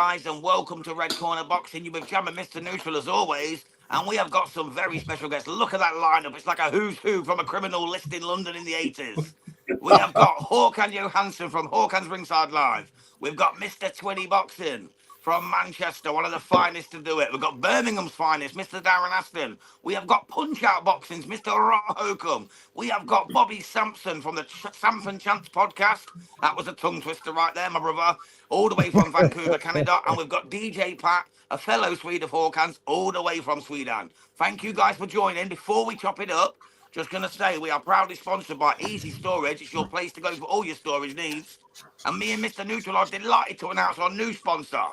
guys, and welcome to Red Corner Boxing. You're with Jam and Mr. Neutral as always, and we have got some very special guests. Look at that lineup. It's like a who's who from a criminal list in London in the 80s. We have got Håkan Johansson from Håkan's Ringside Live. We've got Mr. 20 Boxing from Manchester, one of the finest to do it. We've got Birmingham's finest, Mr. Darren Aston. We have got Punch Out Boxing's Mr. Rot Hokum. We have got Bobby Sampson from the Sampson Chance podcast. That was a tongue twister right there, my brother. All the way from Vancouver, Canada. And we've got DJ Pat, a fellow Swede of Håkans, all the way from Sweden. Thank you guys for joining. Before we chop it up, just going to say we are proudly sponsored by Easy Storage. It's your place to go for all your storage needs. And me and Mr. Neutral are delighted to announce our new sponsor,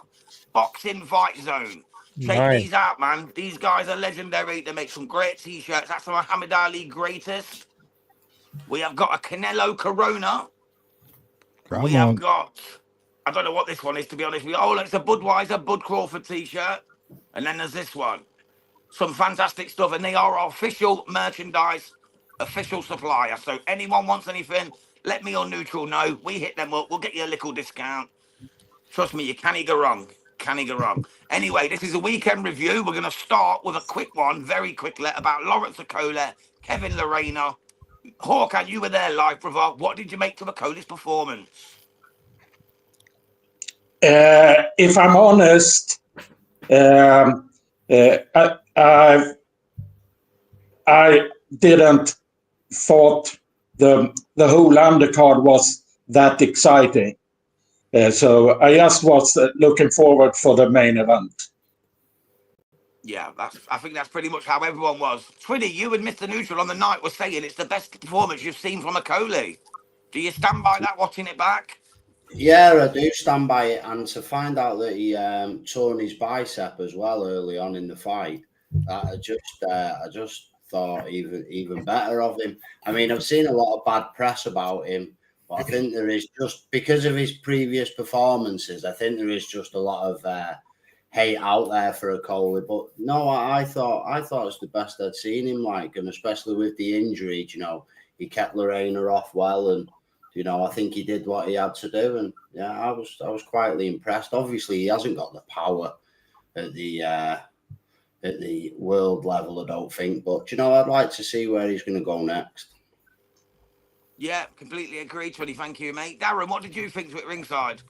Boxing Fight Zone. Check these out, man. These guys are legendary. They make some great t-shirts. That's the Muhammad Ali greatest. We have got a Canelo Corona. We have got, I don't know what this one is, to be honest with you. Oh, it's a Budweiser Bud Crawford t-shirt. And then there's this one. Some fantastic stuff. And they are our official merchandise, official supplier. So anyone wants anything, let me or Neutral know. We hit them up. We'll get you a little discount. Trust me, you can't go wrong. Can't go wrong. Anyway, this is a weekend review. We're going to start with a quick one, very quickly, about Lawrence Okolie, Kevin Lerena. Håkan, you were there live, brother. What did you make to Okolie's performance? If I'm honest, I didn't thought the whole undercard was that exciting. So I just was looking forward for the main event. Yeah, I think that's pretty much how everyone was. Twiddy, you and Mr. Neutral on the night were saying it's the best performance you've seen from Okolie. Do you stand by that watching it back? Yeah, I do stand by it. And to find out that he torn his bicep as well early on in the fight, I just thought even better of him. I mean, I've seen a lot of bad press about him. But I think there is, just because of his previous performances, I think there is just a lot of hate out there for Okolie. But no, I thought it's the best I'd seen him like, and especially with the injury, you know, he kept Lerena off well, and you know, I think he did what he had to do, and yeah, I was quietly impressed. Obviously, he hasn't got the power at the world level, I don't think. But you know, I'd like to see where he's going to go next. Yeah, completely agree, Twiddy. Thank you, mate. Darren, what did you think at ringside?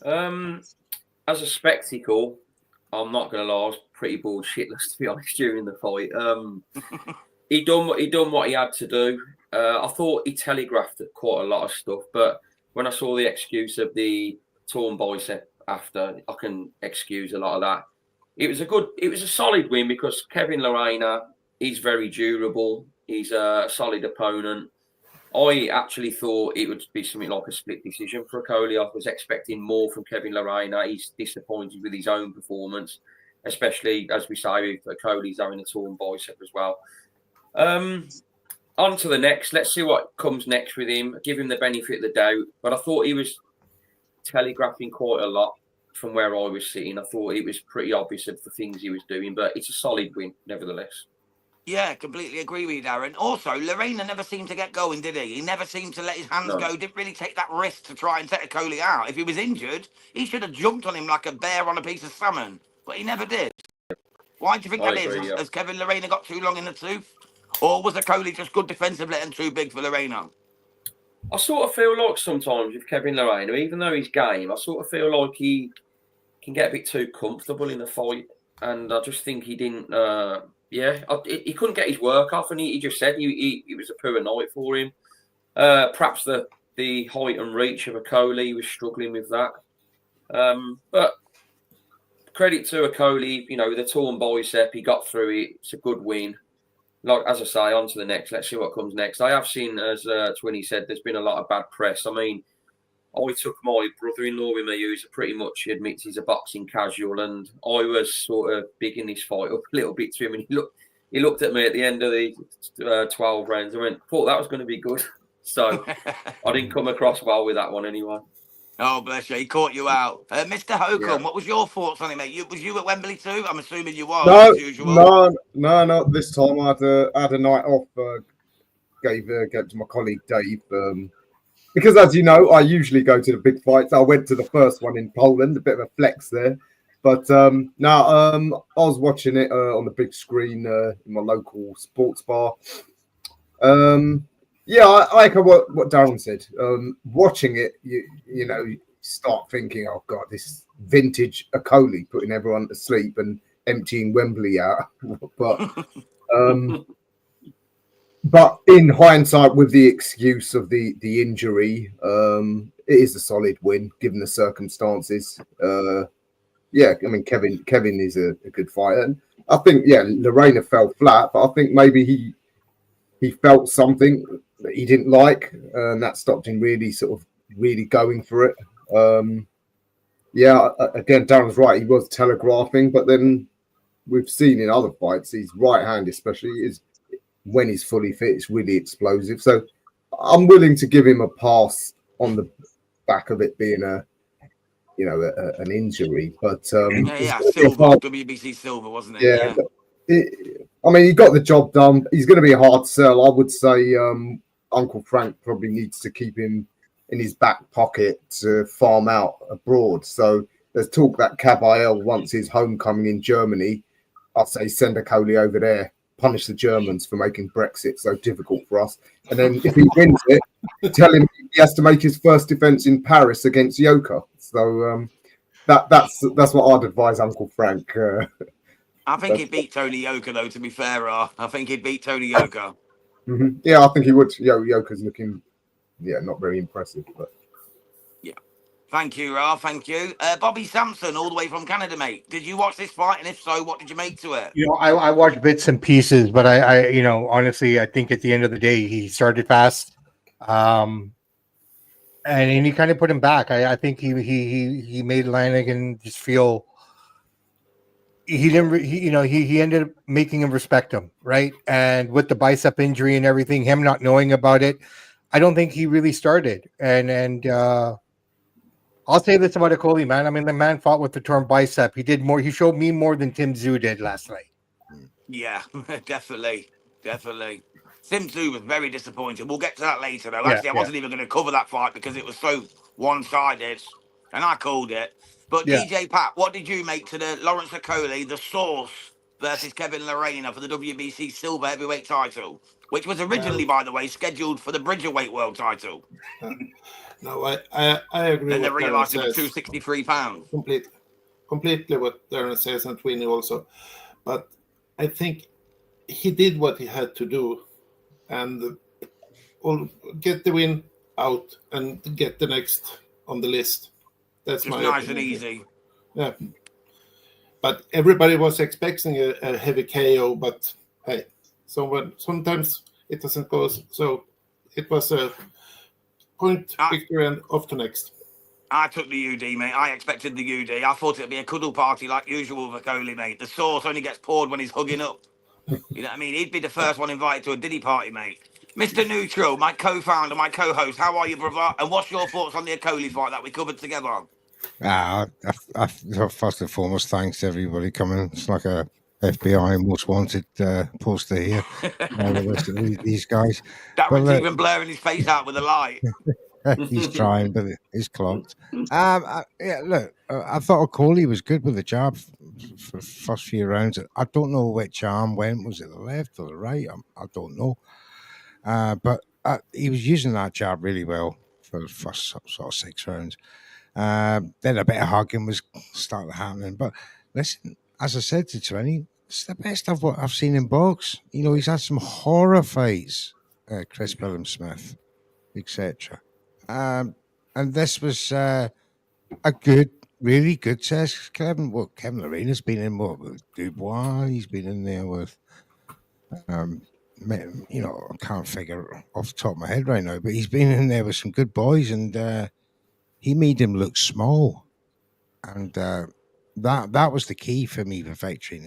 As a spectacle, I'm not going to lie, I was pretty bored shitless, to be honest, during the fight. He done what he had to do. I thought he telegraphed quite a lot of stuff, but when I saw the excuse of the torn bicep after, I can excuse a lot of that. It was a solid win because Kevin Lerena is very durable. He's a solid opponent. I actually thought it would be something like a split decision for Okolie. I was expecting more from Kevin Lerena. He's disappointed with his own performance, especially, as we say, with Okolie's having a torn bicep as well. On to the next. Let's see what comes next with him. Give him the benefit of the doubt. But I thought he was telegraphing quite a lot from where I was sitting. I thought it was pretty obvious of the things he was doing, but it's a solid win, nevertheless. Yeah, completely agree with you, Darren. Also, Lerena never seemed to get going, did he? He never seemed to let his hands go. Didn't really take that risk to try and set Okolie out. If he was injured, he should have jumped on him like a bear on a piece of salmon. But he never did. Why do you think that is? Has Kevin Lerena got too long in the tooth? Or was Okolie just good defensively and too big for Lerena? I sort of feel like sometimes with Kevin Lerena, even though he's game, I sort of feel like he can get a bit too comfortable in the fight. And I just think he didn't... he couldn't get his work off, and he just said it was a poor night for him. Perhaps the height and reach of Okolie, he was struggling with that. But credit to Okolie, you know, with a torn bicep, he got through it. It's a good win. Like, as I say, on to the next. Let's see what comes next. I have seen, as Twinny said, there's been a lot of bad press. I mean, I took my brother-in-law with me, who's pretty much admits he's a boxing casual, and I was sort of bigging this fight up a little bit to him, and he looked at me at the end of the 12 rounds and thought that was going to be good. So I didn't come across well with that one anyway. Oh, bless you. He caught you out. Mr. Håkan, what was your thoughts on it, mate? Was you at Wembley too? I'm assuming you were, as usual. No, not this time. I had a night off. Gave to my colleague Dave. because as you know, I usually go to the big fights. I went to the first one in Poland, a bit of a flex there. But I was watching it on the big screen in my local sports bar. I echo what Darren said. Watching it, you start thinking, oh God, this vintage Okoli putting everyone to sleep and emptying Wembley out. But in hindsight, with the excuse of the injury, it is a solid win given the circumstances. Kevin is a good fighter. And I think, Lorena fell flat, but I think maybe he felt something that he didn't like, and that stopped him really going for it. Again, Darren's right. He was telegraphing, but then we've seen in other fights, his right hand especially is when he's fully fit, it's really explosive. So I'm willing to give him a pass on the back of it being an injury. But silver, WBC silver, wasn't it? Yeah. He got the job done. He's going to be a hard sell. I would say Uncle Frank probably needs to keep him in his back pocket to farm out abroad. So there's talk that Caballero wants his homecoming in Germany. I'd say send Okoli over there, punish the Germans for making Brexit so difficult for us. And then if he wins it, tell him he has to make his first defense in Paris against Yoka. So that's what I'd advise Uncle Frank. I think he'd beat Tony Yoka, though, to be fair. I think he'd beat Tony Yoka. Mm-hmm. Yeah, I think he would. Yoka's looking, not very impressive. But yeah. Thank you, Ra. Thank you. Bobby Sampson, all the way from Canada, mate. Did you watch this fight? And if so, what did you make to it? I watched bits and pieces, but I honestly, I think at the end of the day, he started fast. And he kind of put him back. I think he made Lanigan just feel he didn't. He ended up making him respect him, right? And with the bicep injury and everything, him not knowing about it, I don't think he really started. And I'll say this about Okoli, man. I mean, the man fought with the torn bicep. He did more. He showed me more than Tim Tszyu did last night. Yeah, definitely. Tim Tszyu was very disappointed. We'll get to that later, though. I wasn't even going to cover that fight because it was so one-sided, and I called it. But DJ Pat, what did you make to the Lawrence Okoli, the Source, versus Kevin Lorena for the WBC Silver Heavyweight title, which was originally, by the way, scheduled for the Bridgerweight World title? No, I agree. Then they realised it was 263 pounds. Completely what Darren says, and Twinny also. But I think he did what he had to do, and get the win out and get the next on the list. That's just my nice opinion. and easy. Yeah. But everybody was expecting a heavy KO, but hey, sometimes it doesn't go. So it was a point victory and off to next. I took the UD, mate. I expected the UD. I thought it'd be a cuddle party like usual with Okoli, mate. The sauce only gets poured when he's hugging up. You know what I mean? He'd be the first one invited to a Diddy party, mate. Mr. Neutral, my co-founder, my co-host, how are you, brother? And what's your thoughts on the Okoli fight that we covered together? First and foremost, thanks to everybody coming. It's like a FBI most wanted poster here. All the rest of these guys. That was even blurring his face out with a light. He's trying, but it's clogged. Look, I thought Okoli was good with the jab for the first few rounds. I don't know which arm went. Was it the left or the right? I don't know. But he was using that jab really well for the first sort of 6 rounds. Then a bit of hugging was starting happening. But listen, as I said to Twenty, it's the best of what I've seen in box. He's had some horror fights, Chris Billum-Smith, etc. And this was a good, really good test. Kevin Lorena's been in with Dubois. He's been in there with, I can't figure off the top of my head right now, but he's been in there with some good boys, and he made him look small. And that was the key for me for victory.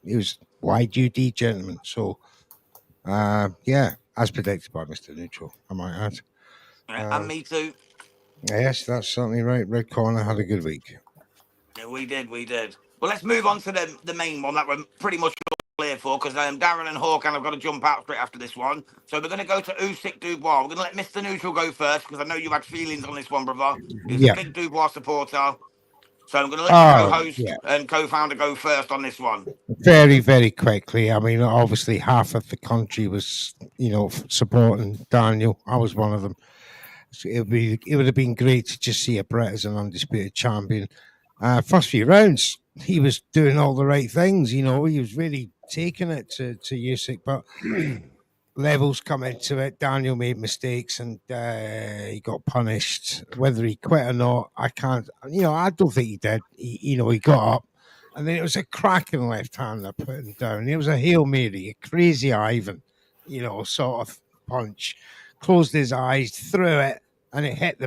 It was wide UD, gentlemen. So, as predicted by Mr. Neutral, I might add. And me too. Yes, that's certainly right. Red Corner had a good week. Yeah, we did. Well, let's move on to the main one that we're pretty much here for, because Darren and Hawk have got to jump out straight after this one. So we're going to go to Usyk Dubois. We're going to let Mr. Neutral go first, because I know you had feelings on this one, brother. He's a big Dubois supporter. So I'm going to let the co-host and co-founder go first on this one. Very, very quickly. I mean, obviously, half of the country was, supporting Daniel. I was one of them. So it would have been great to just see a Bret as an undisputed champion. First few rounds, he was doing all the right things. He was really taking it to Usyk, but levels come into it. Daniel made mistakes and he got punished. Whether he quit or not, I can't. I don't think he did. He got up, and then it was a cracking left hand that put him down. It was a Hail Mary, a crazy Ivan, sort of punch. Closed his eyes, threw it, and it hit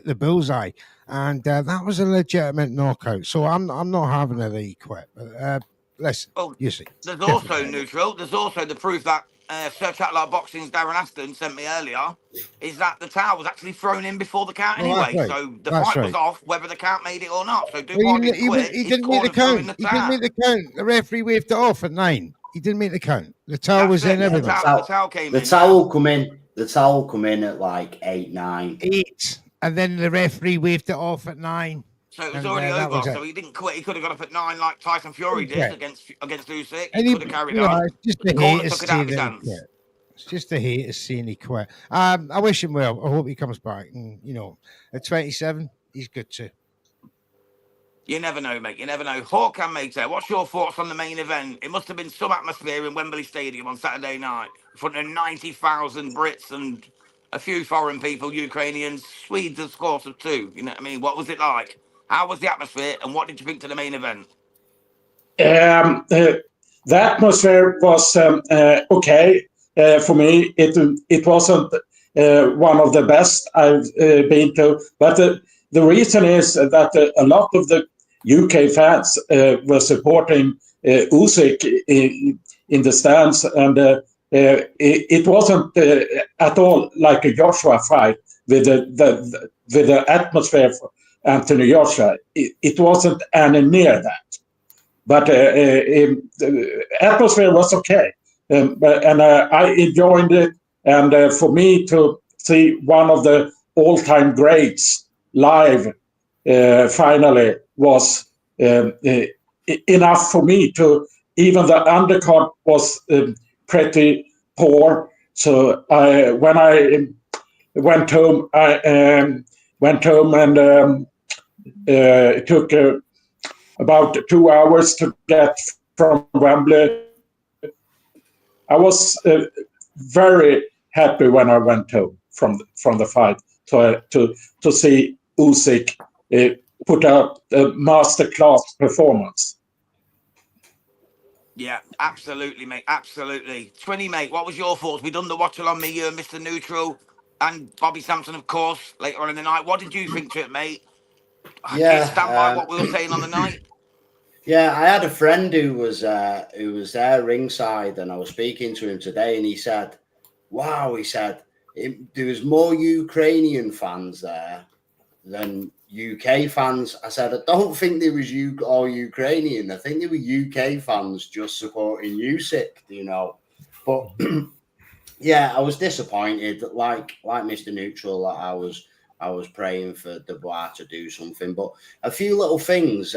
the bullseye. And that was a legitimate knockout. So I'm not having it that he quit. But listen, Usyk. There's also Neutral. There's also the proof that Sir Chatlight Boxing's Darren Aston sent me earlier, is that the towel was actually thrown in before the count anyway. Right. So the fight was off, whether the count made it or not. So he didn't make the count. He didn't make the count. The referee waved it off at 9. He didn't make the count. The towel was in everything. The towel came in. The towel come in at like 8, 9. 8. And then the referee waved it off at 9. So it was already over. So he didn't quit. He could have got up at 9 like Tyson Fury did against Usyk. He could have carried on. It's just a hate of seeing he quit. I wish him well. I hope he comes back. And at 27, he's good too. You never know, mate. You never know. Hawk and Mater, what's your thoughts on the main event? It must have been some atmosphere in Wembley Stadium on Saturday night in front of 90,000 Brits and a few foreign people, Ukrainians, Swedes, and scores of 2. You know what I mean? What was it like? How was the atmosphere, and what did you think to the main event? The atmosphere was okay for me. It wasn't one of the best I've been to, but the reason is that a lot of the UK fans were supporting Usyk in the stands, and it wasn't at all like a Joshua fight with the atmosphere for Anthony Joshua. It wasn't any near that, but the atmosphere was okay, and I enjoyed it. And for me to see one of the all-time greats live finally was enough for me to. Even the undercard was pretty poor. So when I went home, and it took about 2 hours to get from Wembley. I was very happy when I went home from the fight to see Usyk put out a masterclass performance. Yeah, absolutely, mate. Absolutely. Twinny, mate, what was your thoughts? We done the watch along, me, you, and Mr. Neutral, and Bobby Sampson, of course, later on in the night. What did you think to it, mate? Do you stand by what we were saying on the night? Yeah, I had a friend who was there ringside, and I was speaking to him today, and he said, "Wow," he said, there was more Ukrainian fans there than UK fans. I said, I don't think there was all Ukrainian. I think there were UK fans just supporting Usyk, But yeah, I was disappointed. Like Mr. Neutral, I was praying for Dubois to do something. But a few little things.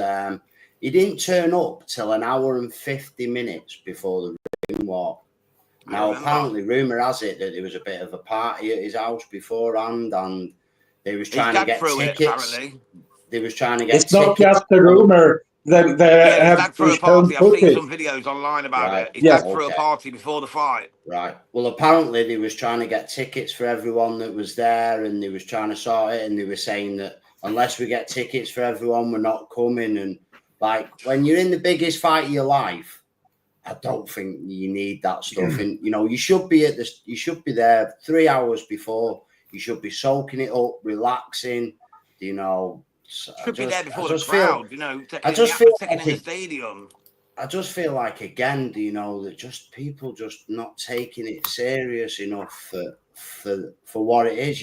He didn't turn up till an hour and 50 minutes before the ring walk. Now, apparently, rumour has it that there was a bit of a party at his house beforehand, and they was trying to get tickets. They was trying to get tickets. It's not just a rumour. They have through a party. I've seen some videos online about it. He's through a party before the fight. Right. Well, apparently, they was trying to get tickets for everyone that was there, and they was trying to sort it, and they were saying that unless we get tickets for everyone, we're not coming. And like when you're in the biggest fight of your life, I don't think you need that stuff. And you should be you should be there 3 hours before. You should be soaking it up, relaxing. Should be there before the crowd. I just feel like in the stadium. I just feel like again, that just people just not taking it serious enough for what it is.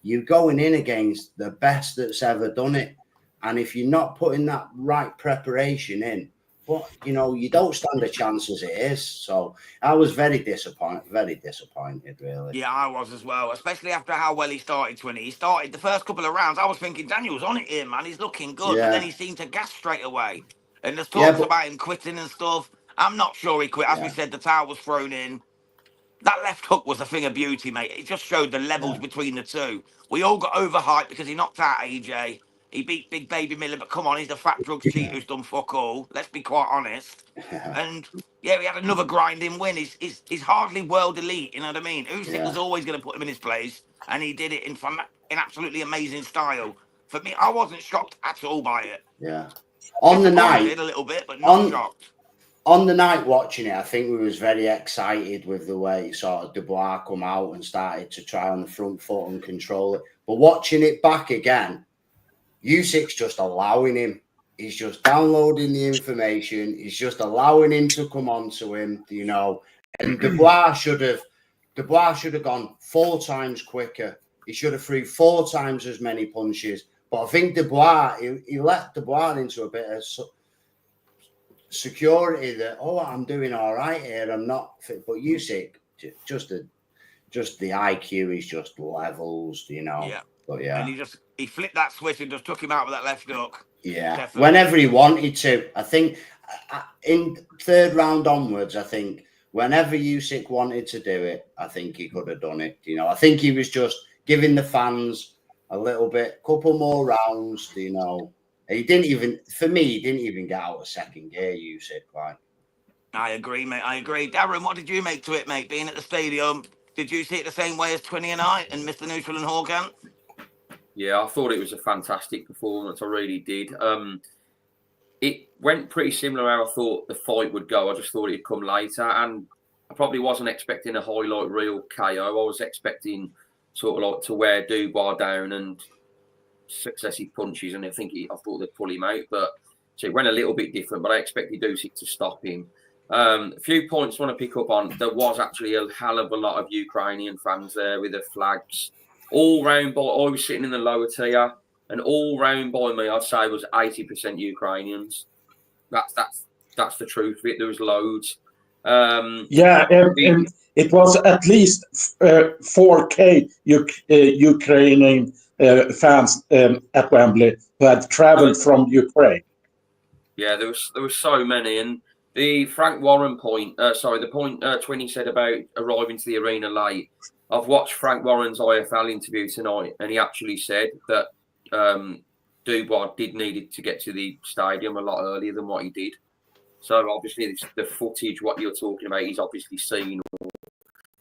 You're going in against the best that's ever done it, and if you're not putting that right preparation in, But you don't stand a chance as it is. So I was very disappointed, really. Yeah, I was as well, especially after how well he started. He started the first couple of rounds. I was thinking Daniel's on it here, man. He's looking good, but then he seemed to gas straight away. And there's talks about him quitting and stuff. I'm not sure he quit. As we said, the towel was thrown in. That left hook was a thing of beauty, mate. It just showed the levels between the two. We all got overhyped because he knocked out AJ. He beat Big Baby Miller, but come on, he's the fat drugs cheat who's done fuck all. Let's be quite honest. And yeah, he had another grinding win. He's hardly world elite, you know what I mean? Usyk was always going to put him in his place, and he did it in absolutely amazing style. For me, I wasn't shocked at all by it. Yeah. On the night, a little bit, but not shocked. On the night watching it, I think we was very excited with the way sort of Dubois come out and started to try on the front foot and control it. But watching it back again, Usyk's just allowing him. He's just downloading the information. He's just allowing him to come onto him, And Dubois should have gone 4 times quicker. He should have threw 4 times as many punches. But I think Dubois, he let Dubois into a bit of security that, I'm doing all right here. I'm not fit. But Usyk, just the IQ is just levels, Yeah. But yeah. And he flipped that switch and just took him out with that left hook. Yeah. Definitely. Whenever he wanted to. I think in 3rd round onwards, I think whenever Usyk wanted to do it, I think he could have done it. I think he was just giving the fans a little bit, couple more rounds, He didn't even get out of second gear, Usyk. Like. I agree, mate. I agree. Darren, what did you make to it, mate? Being at the stadium, did you see it the same way as 20 and I and Mr. Neutral and Horgan? Yeah, I thought it was a fantastic performance. I really did. It went pretty similar how I thought the fight would go. I just thought it'd come later, and I probably wasn't expecting a highlight reel KO. I was expecting sort of like to wear Dubois down and successive punches, and I thought they'd pull him out, but so it went a little bit different. But I expected Usyk to stop him. A few points I want to pick up on. There was actually a hell of a lot of Ukrainian fans there with the flags. All round by, I was sitting in the lower tier, and all round by me, I'd say was 80% Ukrainians. That's the truth of it. There was loads. And it was at least 4K Ukrainian fans at Wembley who had traveled from Ukraine. Yeah, there was so many, and the Frank Warren point. The point Twinny said about arriving to the arena late. I've watched Frank Warren's IFL interview tonight, and he actually said that Dubois did need to get to the stadium a lot earlier than what he did. So obviously, the footage, what you're talking about, he's obviously seen.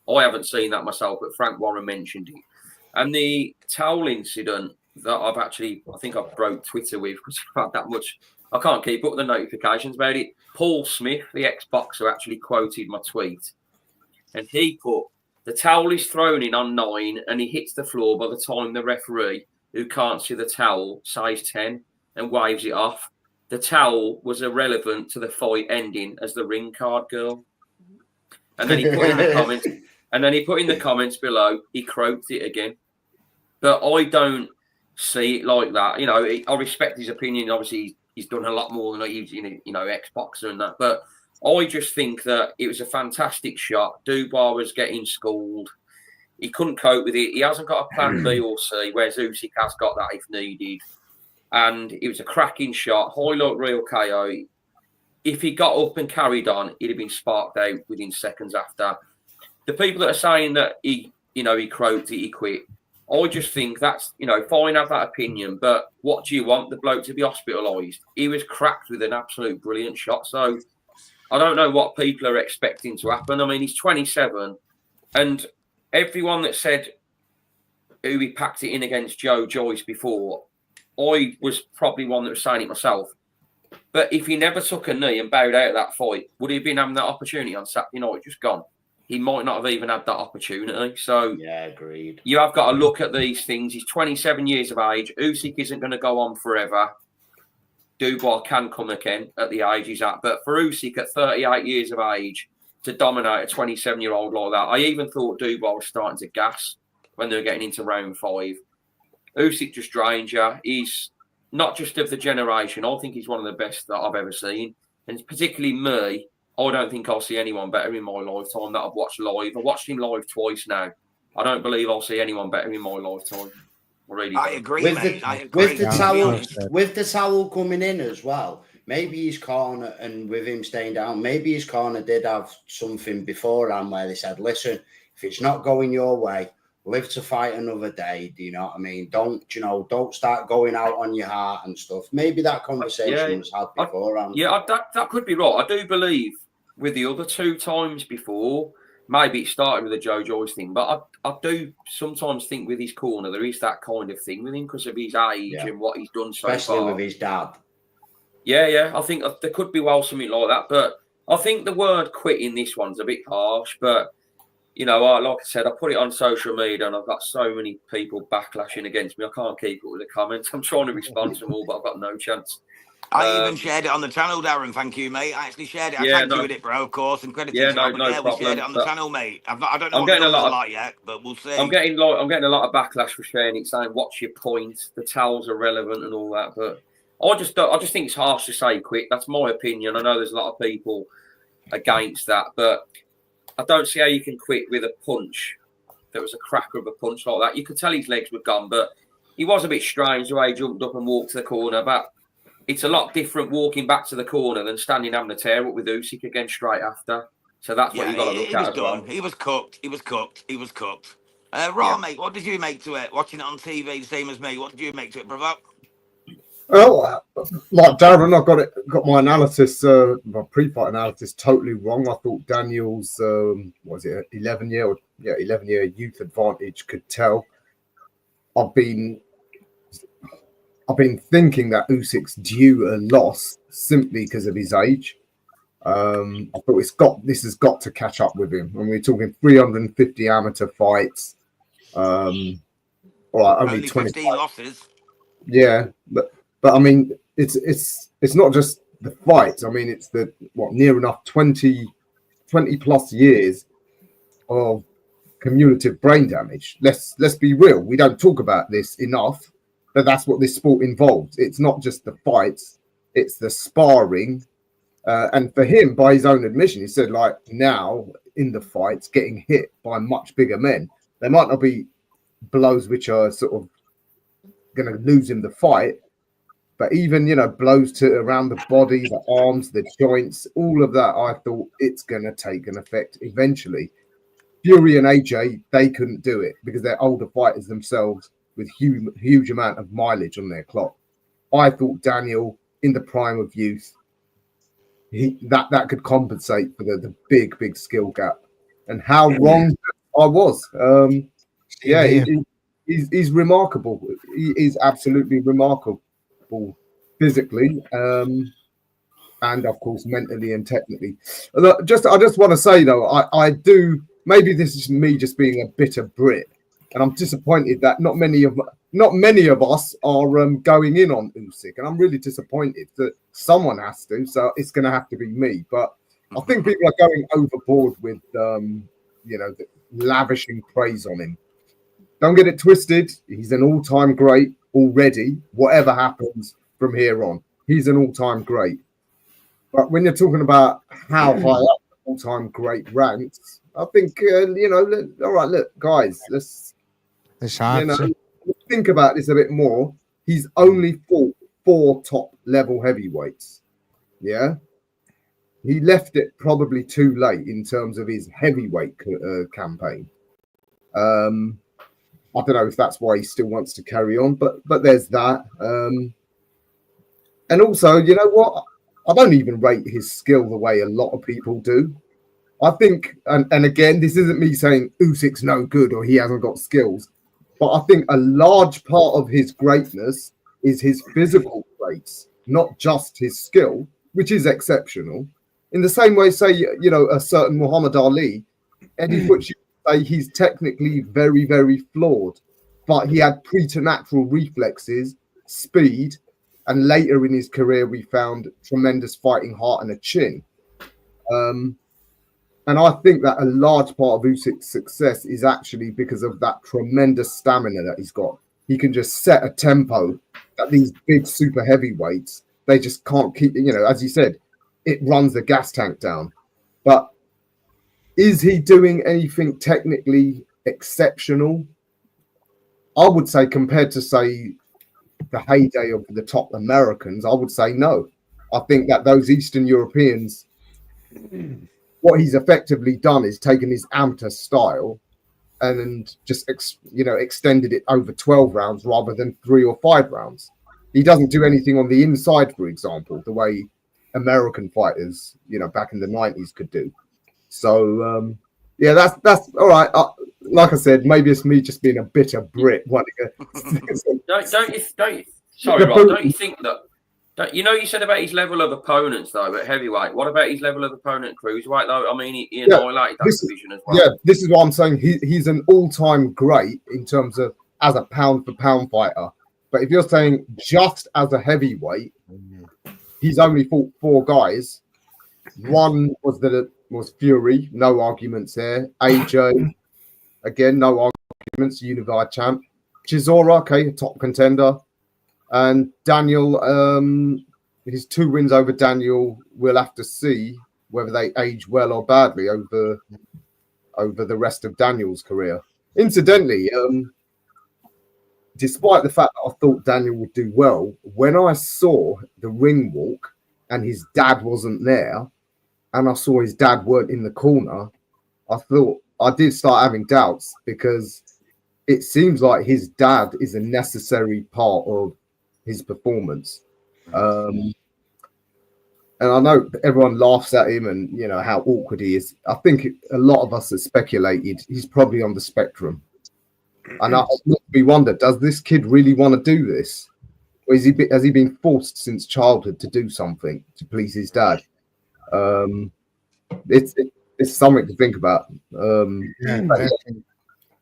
I haven't seen that myself, but Frank Warren mentioned it. And the towel incident that I think I broke Twitter with because I've had that much. I can't keep up with the notifications about it. Paul Smith, the ex-boxer, actually quoted my tweet. And he put, the towel is thrown in on 9 and he hits the floor by the time the referee, who can't see the towel, says 10 and waves it off. The towel was irrelevant to the fight ending as the ring card girl. And then he put in the comments, below, he croaked it again. But I don't see it like that. I respect his opinion. Obviously, he's done a lot more than he's, ex-boxer and that. But I just think that it was a fantastic shot. Dubois was getting schooled. He couldn't cope with it. He hasn't got a plan B or C, whereas Usyk has got that if needed. And it was a cracking shot, highlight reel KO. If he got up and carried on, he'd have been sparked out within seconds after. The people that are saying that he croaked it, he quit. I just think that's, fine, have that opinion, but what do you want the bloke to be hospitalised? He was cracked with an absolute brilliant shot. So I don't know what people are expecting to happen. I mean, he's 27, and everyone that said who he packed it in against Joe Joyce before, I was probably one that was saying it myself. But if he never took a knee and bowed out of that fight, would he have been having that opportunity on Saturday night? Just gone. He might not have even had that opportunity. So yeah, agreed. You have got to look at these things. He's 27 years of age. Usyk isn't going to go on forever. Dubois can come again at the age he's at. But for Usyk at 38 years of age to dominate a 27-year-old like that, I even thought Dubois was starting to gas when they were getting into round 5. Usyk just drains you. He's not just of the generation. I think he's one of the best that I've ever seen. And particularly me, I don't think I'll see anyone better in my lifetime that I've watched live. I've watched him live twice now. I don't believe I'll see anyone better in my lifetime. I really I don't. agree, With mate. the, I agree. with the To be towel, honest. with the towel coming in as well. Maybe his corner, and with him staying down, maybe his corner did have something beforehand where they said, "Listen, if it's not going your way, live to fight another day." Do you know what I mean? Don't start going out on your heart and stuff. Maybe that conversation was had beforehand. That could be right. I do believe with the other 2 times before, maybe it started with the Joe Joyce thing, but I do sometimes think with his corner there is that kind of thing with him because of his age and what he's done so especially far. with his dad. Yeah, I think there could be something like that, but I think the word quit in this one's a bit harsh, but you know, like I said, I put it on social media and I've got so many people backlashing against me. I can't keep up with the comments. I'm trying to respond to them all, but I've got no chance. I even shared it on the channel, Darren. Thank you, mate. I actually shared it. I tagged you with it, bro, of course, and credit to you. No we shared it on the channel, mate. I don't know I'm what getting the numbers are like yet, but we'll see. I'm getting a lot of backlash for sharing it, saying what's your point? The towels are relevant and all that, but I just think it's harsh to say quit. That's my opinion. I know there's a lot of people against that, but I don't see how you can quit with a punch. There was a cracker of a punch like that. You could tell his legs were gone, but he was a bit strange the way he jumped up and walked to the corner. But it's a lot different walking back to the corner than standing having a tear up with Usyk again straight after. So that's what you got to look at as well. He was cooked. He was cooked. Mate, what did you make to it? Watching it on TV, the same as me. What did you make to it, brother? Well, like Darren, I got my analysis, my pre-fight analysis, totally wrong. I thought Daniel's 11-year youth advantage could tell. I've been thinking that Usyk's due a loss simply because of his age. I thought this has got to catch up with him. I mean, we're talking 350 amateur fights. Only 15 losses. Yeah, but I mean, it's not just the fights. I mean, it's the near enough 20 plus years of cumulative brain damage. Let's be real. We don't talk about this enough, but that's what this sport involves. It's not just the fights; it's the sparring. And for him, by his own admission, he said, like, now in the fights, getting hit by much bigger men, they might not be blows which are sort of going to lose him the fight, but even, blows around the body, the arms, the joints, all of that, I thought it's going to take an effect eventually. Fury and AJ, they couldn't do it because they're older fighters themselves with huge amount of mileage on their clock. I thought Daniel, in the prime of youth, that could compensate for the big skill gap. And how wrong I was. He's remarkable. He is absolutely remarkable physically, and of course mentally and technically. I just want to say though, I do. Maybe this is me just being a bitter Brit, and I'm disappointed that not many of us are going in on Usyk, and I'm really disappointed that someone has to. So it's going to have to be me. But I think people are going overboard with lavishing praise on him. Don't get it twisted. He's an all-time great already. Whatever happens from here on, he's an all-time great. But when you're talking about how high up all-time great ranks, I think all right. Look, guys, let's think about this a bit more. He's only fought 4 top-level heavyweights. Yeah, he left it probably too late in terms of his heavyweight campaign. I don't know if that's why he still wants to carry on, but there's that. And also, you know what? I don't even rate his skill the way a lot of people do. I think, and again, this isn't me saying Usyk's no good or he hasn't got skills, but I think a large part of his greatness is his physical traits, not just his skill, which is exceptional. In the same way, say, a certain Muhammad Ali, Eddie Butch say he's technically very, very flawed, but he had preternatural reflexes, speed, and later in his career, we found tremendous fighting heart and a chin. And I think that a large part of Usyk's success is actually because of that tremendous stamina that he's got. He can just set a tempo that these big super heavyweights, they just can't keep, as you said, it runs the gas tank down. But is he doing anything technically exceptional? I would say compared to, say, the heyday of the top Americans, I would say no. I think that those Eastern Europeans, what he's effectively done is taken his amateur style and just extended it over 12 rounds rather than 3 or 5 rounds. He doesn't do anything on the inside, for example, the way American fighters, back in the 90s could do. So yeah, that's all right. Like I said, maybe it's me just being a bitter Brit. Don't you think that? You said about his level of opponents though at heavyweight. What about his level of opponent cruiserweight though? I mean, he annihilated that division as well. Yeah, this is what I'm saying. He's an all-time great in terms of as a pound-for-pound fighter. But if you're saying just as a heavyweight, he's only fought 4 guys. One was Fury, no arguments there. AJ, again, no arguments, Unified champ. Chisora, okay, top contender. And Daniel, his 2 wins over Daniel, we'll have to see whether they age well or badly over the rest of Daniel's career. Incidentally, despite the fact that I thought Daniel would do well, when I saw the ring walk and his dad wasn't there, and I saw his dad weren't in the corner, I did start having doubts, because it seems like his dad is a necessary part of his performance. And I know everyone laughs at him and how awkward he is. I think a lot of us have speculated he's probably on the spectrum. And we wonder, does this kid really want to do this? Or has he been forced since childhood to do something to please his dad? It's something to think about.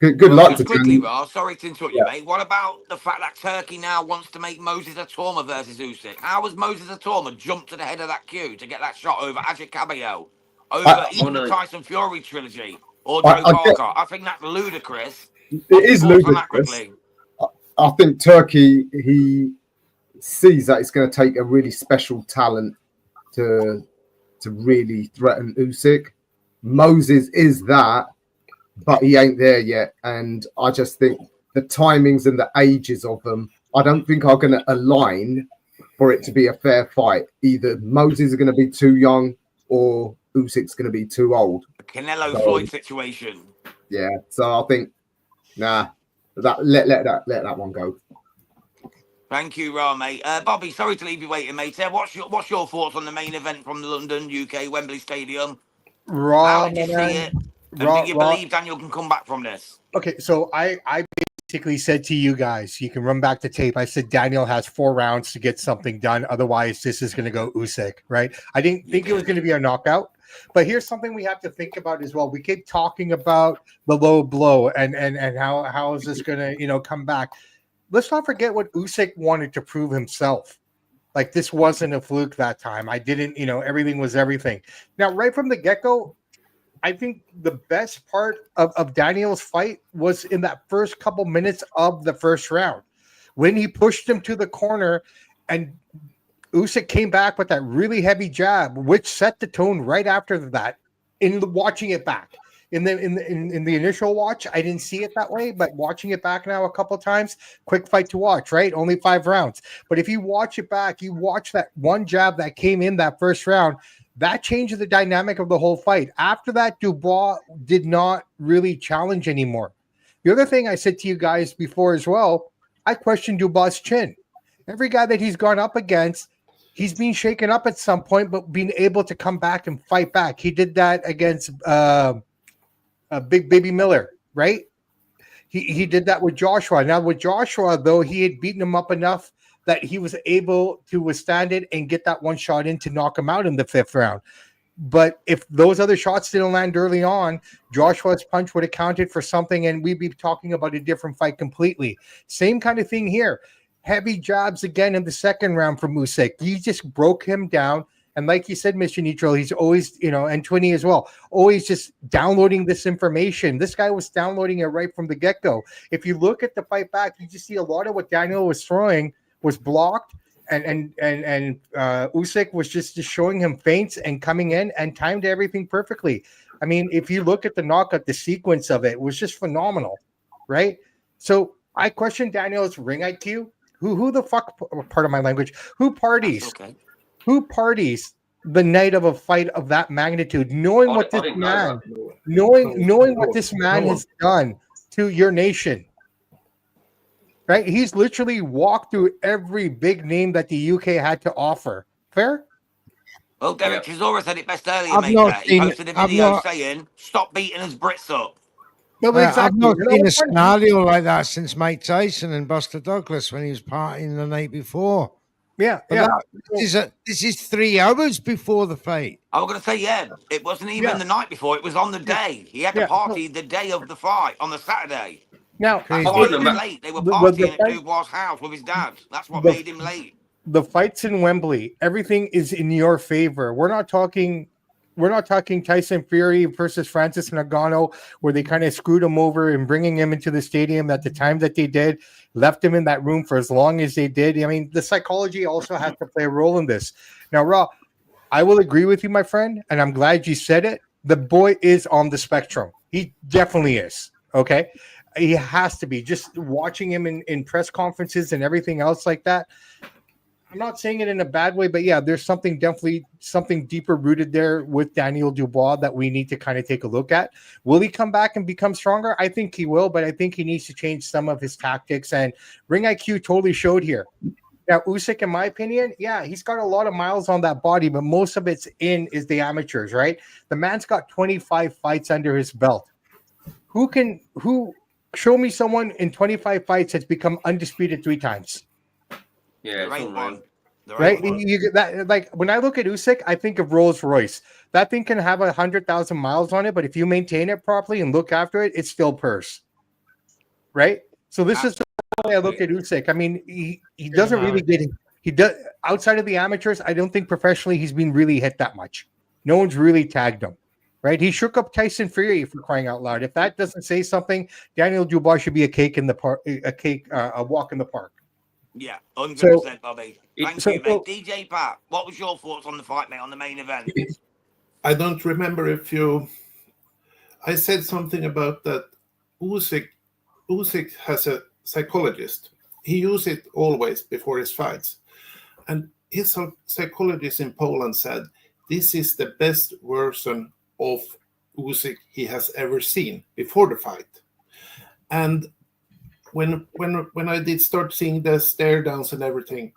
Good luck to quickly, Ross. Sorry to interrupt you, mate. What about the fact that Turkey now wants to make Moses Atoma versus Usyk? How has Moses Atoma jumped to the head of that queue to get that shot over Ajit Cabello, over even the Tyson Fury trilogy, or Joe Parker? I think that's ludicrous. It is ludicrous. I think Turkey, he sees that it's going to take a really special talent to really threaten Usyk. Moses is that, but he ain't there yet. And I just think the timings and the ages of them, I don't think are going to align for it to be a fair fight. Either Moses is going to be too young or Usyk's going to be too old. The Canelo Floyd situation. Yeah, so I think, let that one go. Thank you, Ra, mate. Bobby, sorry to leave you waiting, mate. What's your thoughts on the main event from London, UK, Wembley Stadium? Raw, how did you see it? And do you believe Daniel can come back from this? Okay, so I basically said to you guys, you can run back the tape. I said Daniel has 4 rounds to get something done. Otherwise, this is going to go Usyk, right? I didn't think it was going to be a knockout. But here's something we have to think about as well. We keep talking about the low blow and how is this going to come back. Let's not forget what Usyk wanted to prove himself. Like, this wasn't a fluke that time. I didn't, everything was everything. Now, right from the get-go, I think the best part of Daniel's fight was in that first couple minutes of the first round, when he pushed him to the corner and Usyk came back with that really heavy jab, which set the tone right after that. Watching it back. In the initial watch, I didn't see it that way, but watching it back now a couple of times, quick fight to watch, right? Only 5 rounds. But if you watch it back, you watch that one jab that came in that first round, that changed the dynamic of the whole fight. After that, Dubois did not really challenge anymore. The other thing I said to you guys before as well, I questioned Dubois' chin. Every guy that he's gone up against, he's been shaken up at some point, but being able to come back and fight back. He did that against Big Baby Miller, right? He did that with Joshua. Now with Joshua, though, he had beaten him up enough that he was able to withstand it and get that one shot in to knock him out in the 5th round. But if those other shots didn't land early on, Joshua's punch would have counted for something, and we'd be talking about a different fight completely. Same kind of thing here. Heavy jabs again in the 2nd round from Usyk. He just broke him down. And like you said, Mr. Neutral, he's always, and Twinny as well, always just downloading this information. This guy was downloading it right from the get-go. If you look at the fight back, you just see a lot of what Daniel was throwing was blocked, and Usyk was just showing him feints and coming in and timed everything perfectly. I mean, if you look at the knockout, the sequence of it was just phenomenal, right? So I question Daniel's ring IQ. Who the fuck? Part of my language. Who parties? That's okay. Who parties the night of a fight of that magnitude, knowing I what this didn't know man, that. knowing what this man has done to your nation? Right? He's literally walked through every big name that the UK had to offer. Fair? Well, Derek Chisora said it best earlier, I've mate. not He seen- posted a I've video not- saying, "Stop beating us Brits up." No, I've not You know seen a what? scenario like that since Mike Tyson and Buster Douglas when he was partying the night before. Yeah, But yeah. this is 3 hours before the fight. I was going to say, yeah, it wasn't even Yeah. the night before. It was on the day. He had to Yeah. party the day of the fight on the Saturday. Now, That's Crazy. what Oh, made no, him man. late. They were The partying at fight- Dubois' house with his dad. That's what The- made him late. the fights in Wembley, everything is in your favor. We're not talking Tyson Fury versus Francis Ngannou, where they kind of screwed him over and bringing him into the stadium at the time that they did, left him in that room for as long as they did. I mean, the psychology also has to play a role in this. Now, Raw, I will agree with you, my friend, and I'm glad you said it. The boy is on the spectrum. He definitely is. Okay. He has to be. Just watching him in press conferences and everything else like that. I'm not saying it in a bad way, but yeah, there's something deeper rooted there with Daniel Dubois that we need to kind of take a look at. Will he come back and become stronger? I think he will, but I think he needs to change some of his tactics, and ring IQ totally showed here. Now, Usyk, in my opinion, yeah, he's got a lot of miles on that body, but most of it's is the amateurs, right? The man's got 25 fights under his belt. Who show me someone in 25 fights that's become undisputed 3 times? Yeah, There it's ain't unreal. one. There Right? ain't one. You get that, like when I look at Usyk, I think of Rolls Royce. That thing can have 100,000 miles on it, but if you maintain it properly and look after it, it's still purse. Right? So this is the way I look at Usyk. I mean, he doesn't really get it. He does outside of the amateurs. I don't think professionally he's been really hit that much. No one's really tagged him. Right? He shook up Tyson Fury for crying out loud. If that doesn't say something, Daniel Dubois should be a cake in the park, a walk in the park. Yeah, 100%, Bobby. Thank so- you, mate. DJ Pat, what was your thoughts on the fight, mate, on the main event? I don't remember if you. I said something about that. Usyk has a psychologist. He uses it always before his fights, and his psychologist in Poland said this is the best version of Usyk he has ever seen before the fight. And when I did start seeing the stare downs and everything,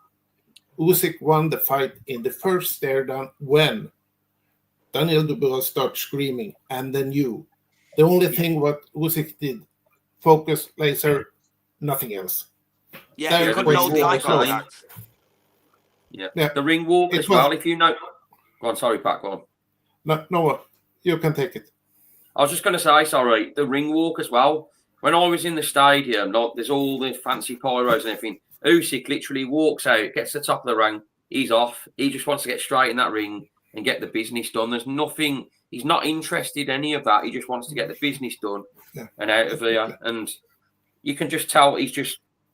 Usyk won the fight in the first stare down when Daniel Dubois started screaming, and then you. The only thing what Usyk did, focus, laser, nothing else. Yeah, he That couldn't was hold the eye also- contact. Yeah. Yeah. The ring walk It as well, was- if you know. Go on, sorry, Pat, go on. No, Noah, you can take it. I was just going to say, sorry, the ring walk as well. When I was in the stadium, like, there's all the fancy pyros and everything. Usyk literally walks out, gets to the top of the ring, he's off. He just wants to get straight in that ring and get the business done. There's nothing, he's not interested in any of that. He just wants to get the business done and out of there. And you can just tell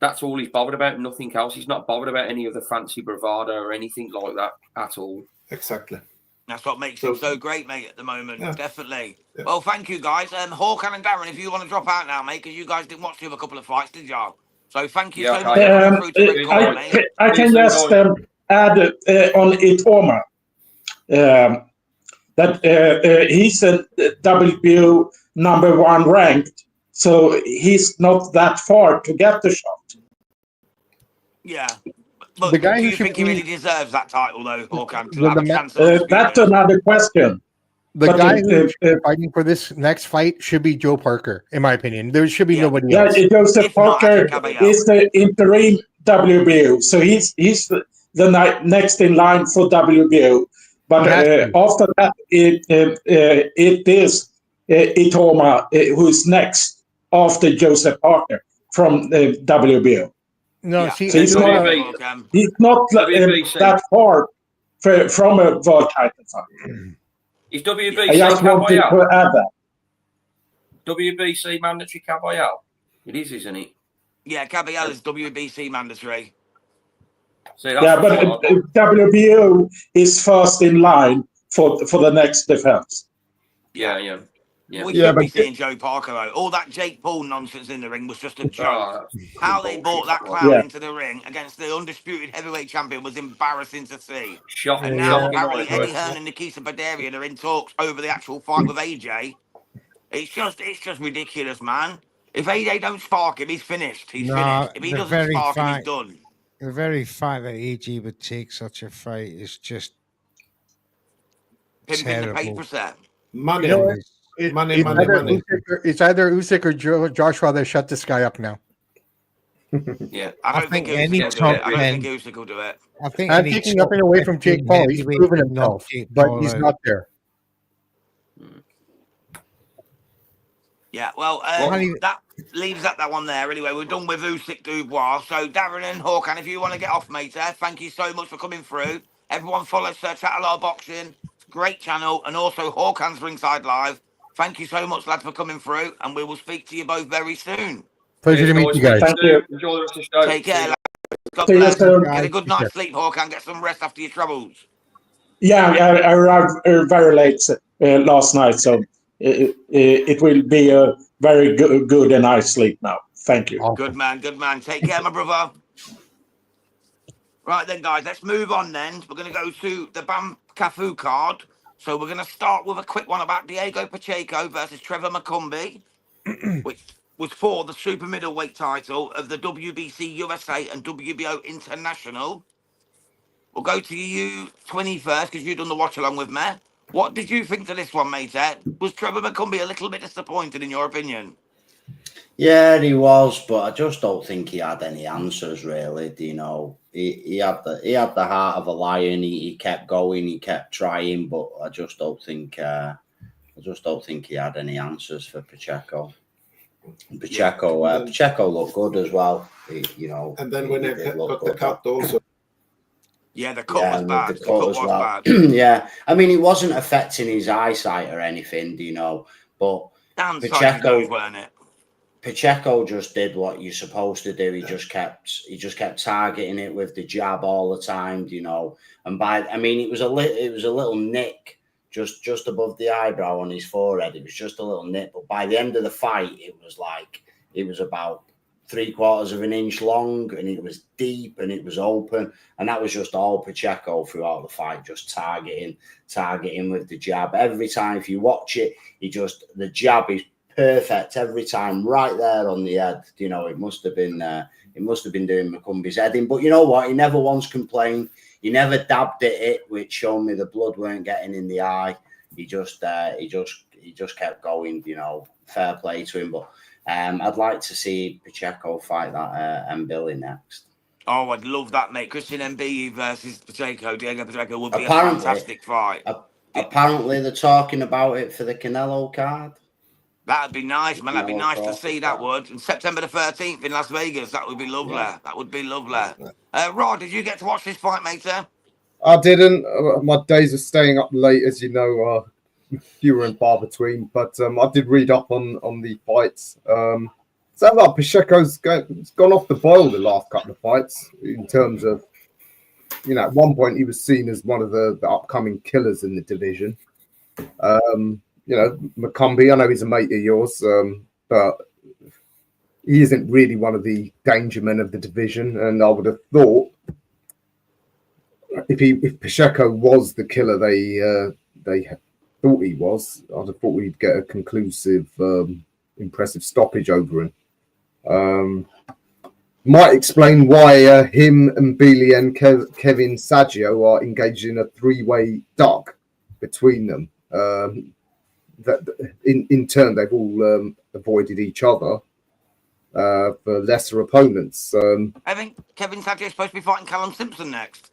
that's all he's bothered about, nothing else. He's not bothered about any of the fancy bravado or anything like that at all. Exactly. That's what makes him so great, mate, at the moment. Yeah. Definitely. Yeah. Well, thank you, guys. Hawkan and Darren, if you want to drop out now, mate, because you guys didn't watch the other couple of fights, did y'all? So thank you so much for coming through to record, mate. I can just add on Itoma that he's a WBO #1 ranked, so he's not that far to get the shot. Yeah. But The guy do who you should think he be- really deserves that title, though, Hawkan, to The have a ma- chance at undisputed? That's another question. The But guy who's fighting for this next fight should be Joe Parker, in my opinion. There should be nobody Yeah, else. Joseph If not, I Parker think Caballero. is the interim WBO, so he's the next in line for WBO. But He has to. after that, it is Itoma who is next after Joseph Parker from the WBO. No, Yeah. see, So he's not- Hawkan. He's not WBC. that far from a world title fight. Is I WBC just wanted Caballero? to add that. WBC mandatory Caballero? It is, isn't it? Yeah, Caballero is WBC mandatory. See, that's Yeah, the but fight I got. WBO is first in line for the next defense. Yeah. We Yeah, should be but- seeing Joe Parker though. All that Jake Paul nonsense in the ring was just a joke. Ah, How they bullshit, brought that that clown Yeah. into the ring against the undisputed heavyweight champion was embarrassing to see. Shocking, And now shocking apparently night, Eddie Hearn and Nikita Berdarian are in talks over the actual fight with AJ. It's just ridiculous, man. If AJ don't spark him, he's finished. He's No, finished. If he the doesn't very spark him, he's fact- done. The very fact that AJ would take such a fight is just Pimping the terrible. paper set. Money. You know what? Money. It's either Usyk or Joshua that shut this guy up now. Yeah, I don't think think any Usyk will do top it. I don't 10 think Usyk will do it. I think I'm any taking top nothing away from 15 Jake Paul. He's heavyweight proven would knock himself, Jake but Paul he's out. not there. Yeah, well, that leaves that one there. Anyway, we're done with Usyk Dubois. So, Darren and Hawkan, if you want to get off, mate, thank you so much for coming through. Everyone follow Sir Chatterlaw Boxing. It's a great channel. And also Hawkan's Ringside Live. Thank you so much, lads, for coming through. And we will speak to you both very soon. Pleasure to meet you guys. Thank you. Enjoy the rest of the show. Take care, lads. God See you bless. soon. Get a good night's sleep, Hawkan. Get some rest after your troubles. Yeah, I arrived very late last night, so it will be a very good and nice sleep now. Thank you. Awesome. Good man, good man. Take care, my brother. Right then, guys, let's move on then. We're going to go to the Bam Cafu card. So we're going to start with a quick one about Diego Pacheco versus Trevor McCumbee, which was for the super middleweight title of the WBC USA and WBO International. We'll go to you 21st because you've done the watch along with me. What did you think to this one, mate? Was Trevor McCumbee a little bit disappointed in your opinion? Yeah, he was, but I just don't think he had any answers really. You know, he had the heart of a lion. He kept going, he kept trying, but I just don't think he had any answers for Pacheco. Pacheco looked good as well. And then when he got the cut also. Yeah, the cut was bad. The cut was bad. Yeah, I mean, it wasn't affecting his eyesight or anything, but Damn Pacheco, weren't it? Pacheco just did what you're supposed to do. He just kept targeting it with the jab all the time, And it was a little nick just above the eyebrow on his forehead. It was just a little nick, but by the end of the fight, it was about 3/4 of an inch long, and it was deep and it was open, and that was just all Pacheco throughout the fight, just targeting with the jab every time. If you watch it, the jab is perfect every time, right there on the head. It must have been doing McCumbie's head in. But you know what? He never once complained. He never dabbed at it, which showed me the blood weren't getting in the eye. He just kept going. Fair play to him. But I'd like to see Pacheco fight that Mbili next. Oh, I'd love that, mate. Christian Mbili versus Pacheco. Diego Pacheco would be a fantastic fight. Apparently, they're talking about it for the Canelo card. That'd be nice, man. That'd be nice to see. That would. And September the 13th in Las Vegas. That would be lovely. Yeah. That would be lovely. Rod, did you get to watch this fight, mate? I didn't. My days of staying up late, as you know, are fewer and far between. But I did read up on the fights. So like Pacheco's gone off the boil the last couple of fights in terms of, at one point he was seen as one of the upcoming killers in the division. McCumbee, I know he's a mate of yours, but he isn't really one of the danger men of the division. And I would have thought if Pacheco was the killer they thought he was, I'd have thought we'd get a conclusive, impressive stoppage over him. Might explain why him and Mbili and Kevin Saggio are engaged in a three-way duck between them. That in turn they've all avoided each other for lesser opponents. I think Kevin Saggio is supposed to be fighting Callum Simpson next.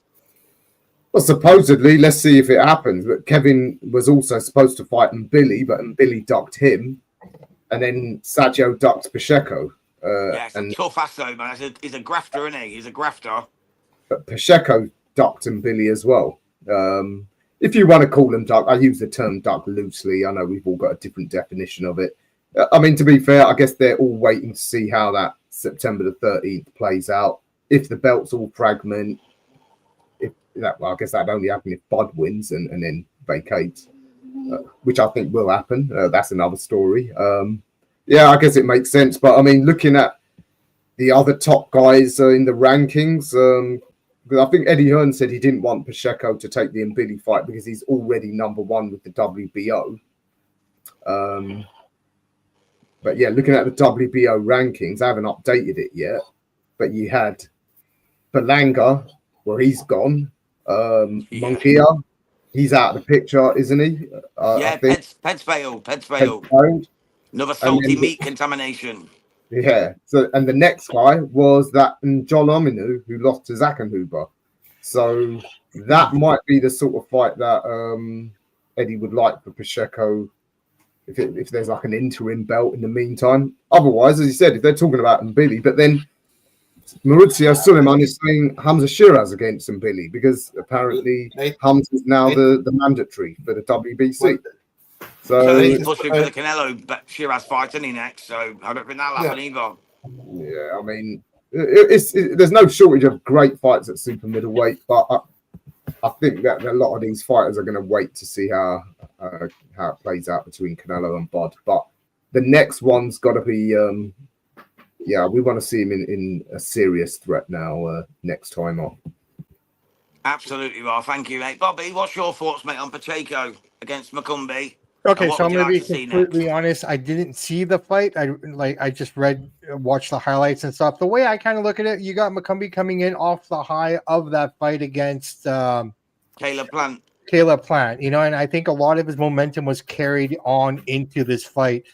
Well, supposedly, let's see if it happens. But Kevin was also supposed to fight Mbili, but Mbili ducked him, and then Saggio ducked Pacheco. It's a tough ass though, man. He's a grafter, isn't he? He's a grafter. But Pacheco ducked Mbili as well. If you want to call them duck, I use the term duck loosely. I know we've all got a different definition of it. I mean, to be fair, I guess they're all waiting to see how that September the 13th plays out. If the belts all fragment, I guess that'd only happen if Bud wins and then vacates, which I think will happen. That's another story. Yeah, I guess it makes sense. But I mean, looking at the other top guys in the rankings, because I think Eddie Hearn said he didn't want Pacheco to take the Mbili fight because he's already number one with the WBO. But yeah, looking at the WBO rankings, I haven't updated it yet. But you had Berlanga, where he's gone. Munguia, he's out of the picture, isn't he? Yeah, Peds failed. Another salty meat contamination. Yeah. So, and the next guy was that John Ominu who lost to Zakenhuber. So that might be the sort of fight that Eddie would like for Pacheco if there's like an interim belt in the meantime. Otherwise, as you said, if they're talking about Mbili, but then Maurizio Suleiman is saying Hamza Shiraz against Mbili because apparently Hamza is now the mandatory for the WBC. So he's pushing for the Canelo Shiraz fight, isn't he, next? So I don't think that'll happen either. Yeah, I mean, there's no shortage of great fights at super middleweight, but I think that a lot of these fighters are going to wait to see how it plays out between Canelo and Bud. But the next one's got to be, we want to see him in a serious threat now next time on. Absolutely, well, thank you, mate. Bobby, what's your thoughts, mate, on Pacheco against Macumbi? Okay, so I'm going to be completely honest. I didn't see the fight. I just watched the highlights and stuff. The way I kind of look at it, you got Macumbi coming in off the high of that fight against Caleb Plant. And I think a lot of his momentum was carried on into this fight.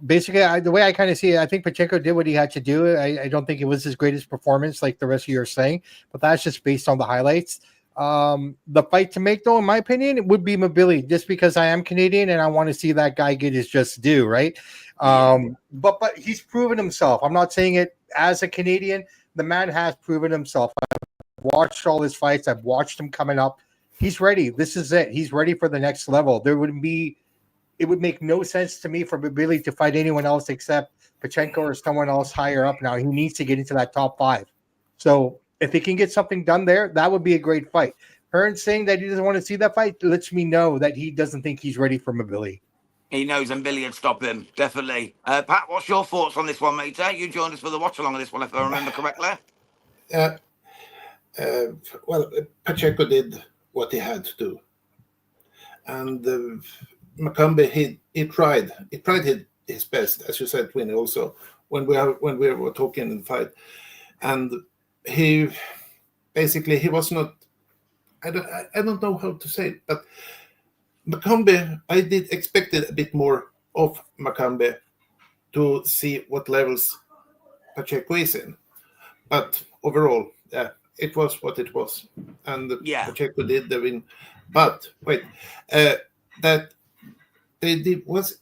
Basically, the way I kind of see it, I think Pacheco did what he had to do. I don't think it was his greatest performance, like the rest of you are saying, but that's just based on the highlights. The fight to make, though, in my opinion, it would be Mbili, just because I am Canadian and I want to see that guy get his just due, right? But he's proven himself. I'm not saying it as a Canadian. The man has proven himself. I've watched all his fights. I've watched him coming up. He's ready. This is it. He's ready for the next level. It would make no sense to me for Mbili to fight anyone else except Pacheco or someone else higher up now. He needs to get into that top 5. So if he can get something done there, that would be a great fight. Hearn saying that he doesn't want to see that fight lets me know that he doesn't think he's ready for Mbili. He knows Mbili would stop him, definitely. Pat, what's your thoughts on this one, mate? You joined us for the watch-along of this one, if I remember correctly. Well, Pacheco did what he had to do. And Macumbi, he tried his best, as you said, Twinny, also, when we were talking in the fight. And he was not, I don't know how to say it, but Macumbi, I did expected a bit more of Macumbi to see what levels Pacheco is in. But overall, it was what it was. And Pacheco did the win. But wait, that they did was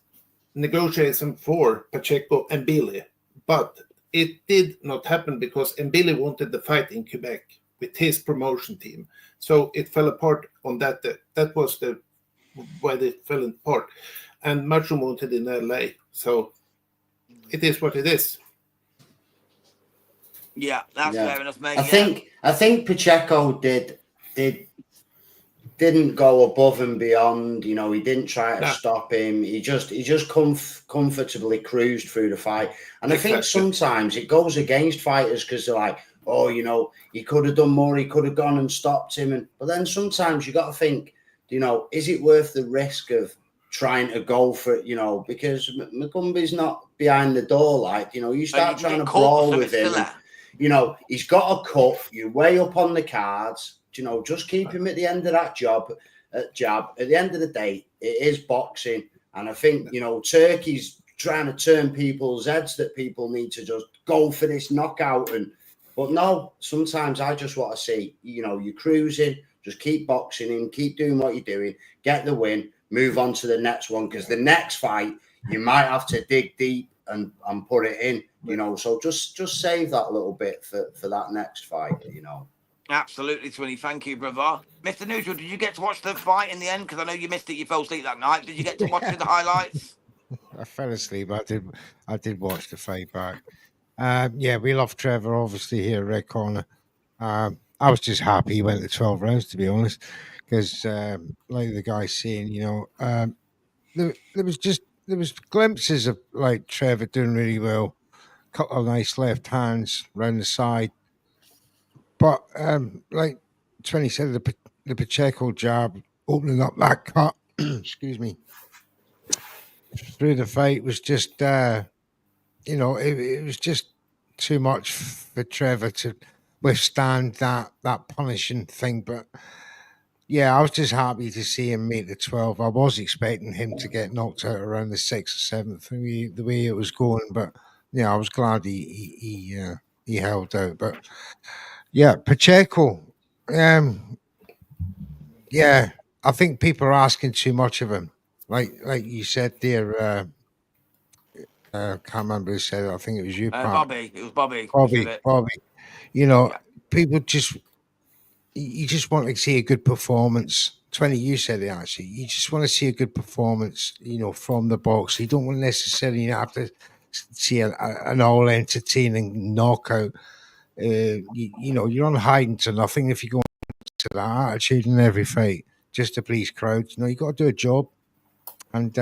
negotiation for Pacheco and Mbili, but it did not happen because Mbili wanted the fight in Quebec with his promotion team. So it fell apart on that. That was why they fell apart. And Matchroom wanted in LA. So it is what it is. Yeah, that's fair enough, mate. I think Pacheco didn't go above and beyond. He didn't try to stop him. He just comfortably cruised through the fight. And I think sometimes it goes against fighters because they're like, oh, he could have done more. He could have gone and stopped him. But then sometimes you got to think, is it worth the risk of trying to go for it? Because Macumbi's not behind the door. You start trying to brawl with him. He's got a cut. You weigh up on the cards. Just keep him at the end of that jab. At the end of the day, it is boxing. And I think, Turkey's trying to turn people's heads that people need to just go for this knockout. But no, sometimes I just want to see, you're cruising, just keep boxing him, keep doing what you're doing, get the win, move on to the next one. Because the next fight, you might have to dig deep and put it in, So just save that little bit for that next fight, Absolutely, Twinny. Thank you, brother. Mr. Neutral, did you get to watch the fight in the end? Because I know you missed it. You fell asleep that night. Did you get to watch the highlights? I fell asleep. I did watch the fight back. We love Trevor, obviously, here at Red Corner. I I was just happy he went to 12 rounds, to be honest, because like the guy's saying, there was glimpses of like Trevor doing really well, couple of nice left hands round the side, but like 20 said, the Pacheco jab opening up that cut, excuse me, through the fight was just it was just too much for Trevor to withstand that punishing thing. But yeah, I was just happy to see him make the 12. I was expecting him to get knocked out around the 6th or 7th, the way it was going. But yeah, I was glad he held out. But yeah, Pacheco, yeah, I think people are asking too much of him. Like you said there, can't remember who said it. I think it was you, Pat. Bobby. It was Bobby. who said it. Bobby. Yeah. People you just want to see a good performance. 20, you said it actually. You just want to see a good performance, from the box. You don't want necessarily have to see an all entertaining knockout. You're on hiding to nothing if you go into that attitude in every fight just to please crowds. You got to do a job. And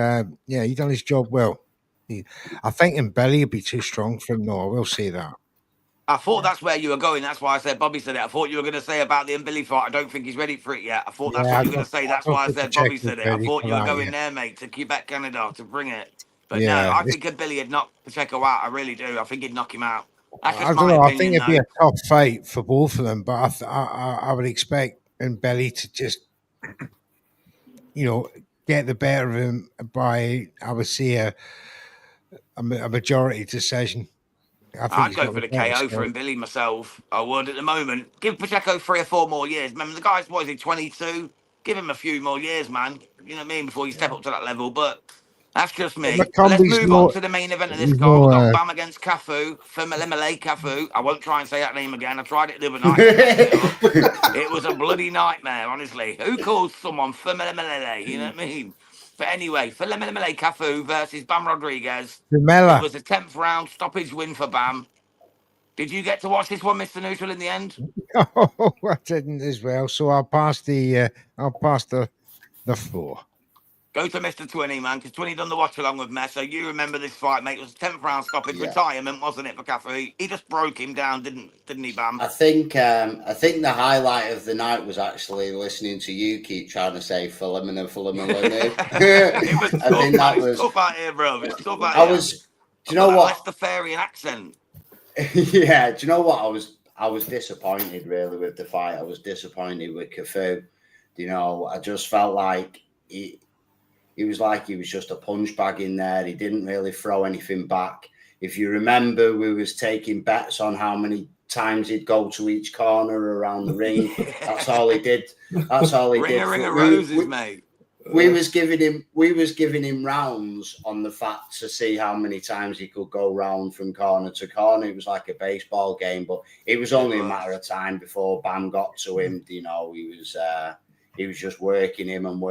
he done his job well. I think in belly would be too strong for him. No, I will say that. I thought that's where you were going. That's why I said Bobby said it. I thought you were going to say about the Billy fight. I don't think he's ready for it yet. I thought that's what you were going to say. That's why I said Bobby said it. I thought you were going there, mate, to Quebec, Canada, to bring it. But no, I think Billy would knock Pacheco out. I really do. I think he'd knock him out. That's just my opinion, I think it'd be a tough fight for both of them. But I would expect Billy to just, get the better of him by, I would say, a majority decision. I'd go for the KO for him, Billy, myself. I would at the moment. Give Pacheco 3 or 4 more years. Remember, the guy's, 22? Give him a few more years, man. You know what I mean? Before you step up to that level. But that's just me. Let's move on to the main event of this card. We've got Bam against Cafu. Phumelele Cafu. I won't try and say that name again. I tried it the other night. It was a bloody nightmare, honestly. Who calls someone Phumelele? You know what I mean? But anyway, Phumelele Cafu versus Bam Rodriguez. It was a 10th round stoppage win for Bam. Did you get to watch this one, Mr. Neutral, in the end? Oh, I didn't as well. So I'll pass the floor. Go to Mr. Twinney, man, because Twinney done the watch along with me. So you remember this fight, mate. It was a 10th round stoppage retirement, wasn't it, for Cafu? He just broke him down, didn't he, Bam? I think the highlight of the night was actually listening to you keep trying to say Phumelele. It was tough, man. That was tough out here, bro. It's tough out here. Do you know what? Rastafarian accent. Yeah, do you know what? I was disappointed really with the fight. I was disappointed with Cafu. I just felt like he was just a punch bag in there. He didn't really throw anything back. If you remember, we was taking bets on how many times he'd go to each corner around the ring. That's all he did. That's all he did. Ring of roses, mate. We was giving him rounds on the fact to see how many times he could go round from corner to corner. It was like a baseball game, but it was only a matter of time before Bam got to him. He was just working him, and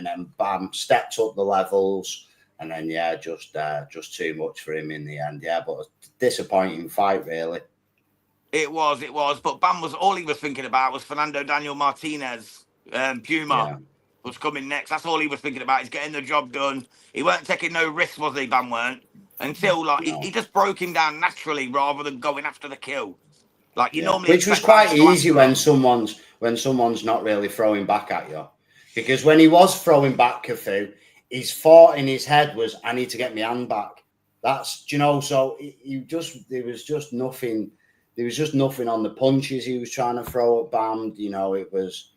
then Bam stepped up the levels, and then just too much for him in the end. Yeah, but a disappointing fight, really. It was. But Bam all he was thinking about was Fernando Daniel Martinez, Puma was coming next. That's all he was thinking about. He's getting the job done. He weren't taking no risks, was he? Bam weren't until he just broke him down naturally rather than going after the kill. Like you normally, which was quite easy when someone's not really throwing back at you, because when he was throwing back Cafu, his thought in his head was, "I need to get my hand back." That's so there was just nothing. There was just nothing on the punches he was trying to throw at Bam. It was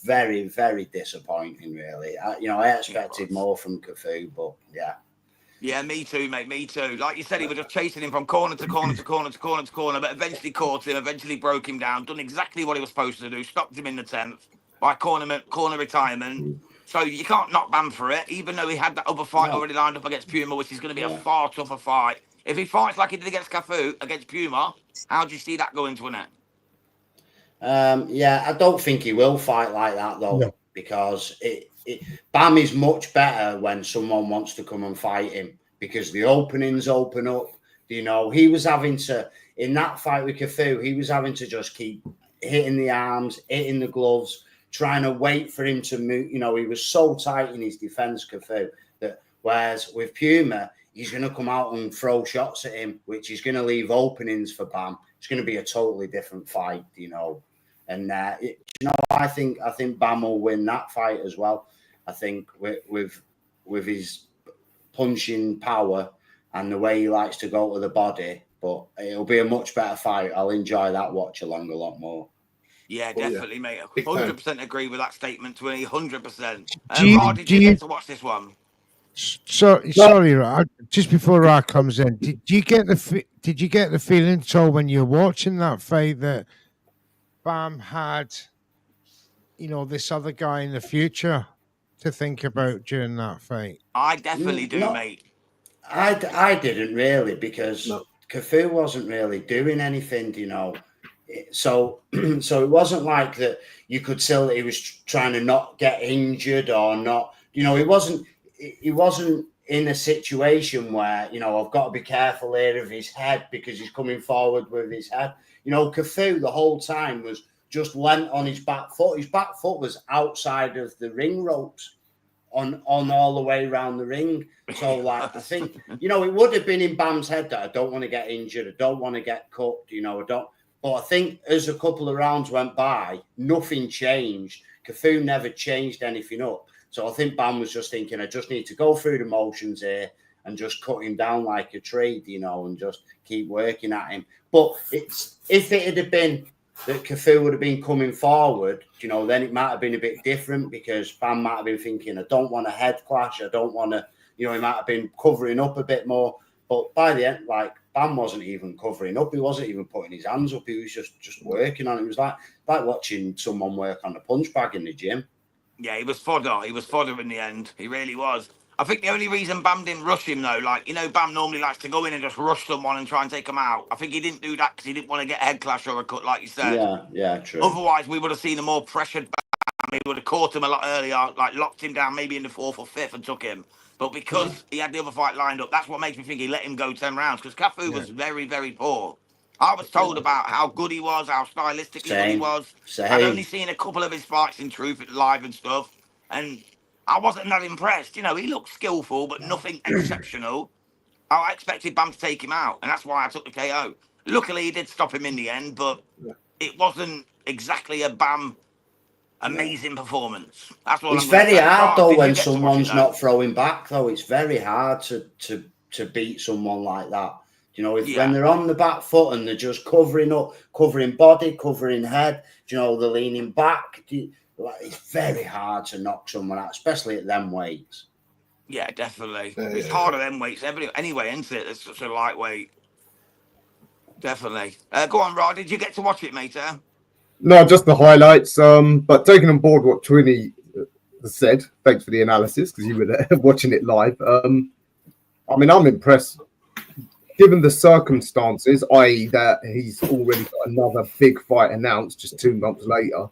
very, very disappointing. Really, I expected more from Cafu, but yeah. Yeah, me too, mate. Me too. Like you said, he was just chasing him from corner to corner to corner to corner to corner, but eventually caught him, eventually broke him down, done exactly what he was supposed to do, stopped him in the 10th by corner retirement. So you can't knock Bam for it, even though he had that other fight already lined up against Puma, which is going to be a far tougher fight. If he fights like he did against Cafu, against Puma, how do you see that going to an end? I don't think he will fight like that, though, because Bam is much better when someone wants to come and fight him, because the openings open up. He was having to in that fight with Cafu, he was having to just keep hitting the arms, hitting the gloves, trying to wait for him to move. You know, he was so tight in his defense, Cafu, that whereas with Puma, he's going to come out and throw shots at him, which is going to leave openings for Bam. It's going to be a totally different fight, you know. And I think Bam will win that fight as well. I think with his punching power and the way he likes to go to the body, but it'll be a much better fight. I'll enjoy that watch along a lot more. Yeah, definitely, mate. 100% agree with that statement, Twinny. 100%. Rod, did you get to watch this one? Sorry, Rod. Just before Rod comes in, did you get the feeling at all when you're watching that fight that Bam had, you know, this other guy in the future to think about during that fight? I definitely do, mate. I didn't really, because Cafu wasn't really doing anything, you know. So it wasn't like that you could tell that he was trying to not get injured or not, you know, he wasn't in a situation where, you know, I've got to be careful here of his head because he's coming forward with his head. You know, Cafu the whole time was just leant on his back foot. His back foot was outside of the ring ropes on all the way around the ring. So, like, I think, you know, it would have been in Bam's head that I don't want to get injured. I don't want to get cut, you know, But I think as a couple of rounds went by, nothing changed. Cafu never changed anything up. So I think Bam was just thinking, I just need to go through the motions here and just cut him down like a tree, you know, and just keep working at him. But if it had been that Cafu would have been coming forward, you know, then it might have been a bit different, because Bam might have been thinking, I don't want a head clash. I don't want to, you know, he might have been covering up a bit more. But by the end, like, Bam wasn't even covering up. He wasn't even putting his hands up. He was just working on it. It was like watching someone work on a punch bag in the gym. Yeah, he was fodder. He was fodder in the end. He really was. I think the only reason Bam didn't rush him, though, like, you know, Bam normally likes to go in and just rush someone and try and take him out. I think he didn't do that because he didn't want to get a head clash or a cut, like you said. Yeah, true. Otherwise, we would have seen a more pressured Bam. He would have caught him a lot earlier, like locked him down maybe in the 4th or 5th and took him. But because he had the other fight lined up, that's what makes me think he let him go 10 rounds, because Cafu was very, very poor. I was told about how good he was, how stylistically good he was. I'd only seen a couple of his fights in truth live and stuff, and I wasn't that impressed. You know, he looked skillful, but nothing exceptional. I expected Bam to take him out, and that's why I took the KO. Luckily, he did stop him in the end, but it wasn't exactly a Bam amazing performance. That's what it's very hard, though, when someone's not throwing back, though. It's very hard to beat someone like that. You know, when they're on the back foot and they're just covering up, covering body, covering head, you know, they're leaning back. It's very hard to knock someone out, especially at them weights. Yeah, definitely. It's harder than weights anyway, isn't it? It's such a lightweight. Definitely. Go on, Rod. Did you get to watch it, mate? No, just the highlights. But taking on board what Twinny said, thanks for the analysis, because you were there watching it live. I mean, I'm impressed. Given the circumstances, i.e. that he's already got another big fight announced just 2 months later,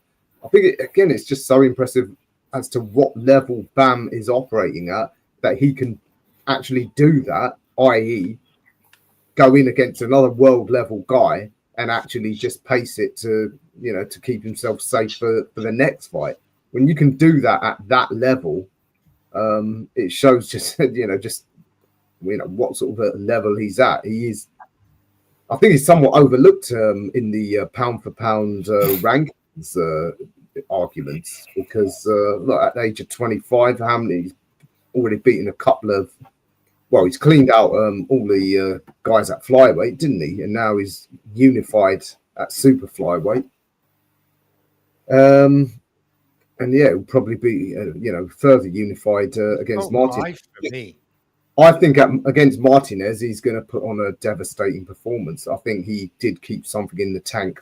I think, it's just so impressive as to what level Bam is operating at, that he can actually do that, i.e. go in against another world level guy and actually just pace it to, you know, to keep himself safe for the next fight. When you can do that at that level, it shows just, what sort of a level he's at. He is, I think he's somewhat overlooked in the pound for pound rankings arguments, because look, at the age of 25, how many, he's already beaten a couple of, well, he's cleaned out all the guys at flyweight, didn't he? And now he's unified at super flyweight. And yeah, it'll probably be, further unified against Martinez. I think against Martinez, he's going to put on a devastating performance. I think he did keep something in the tank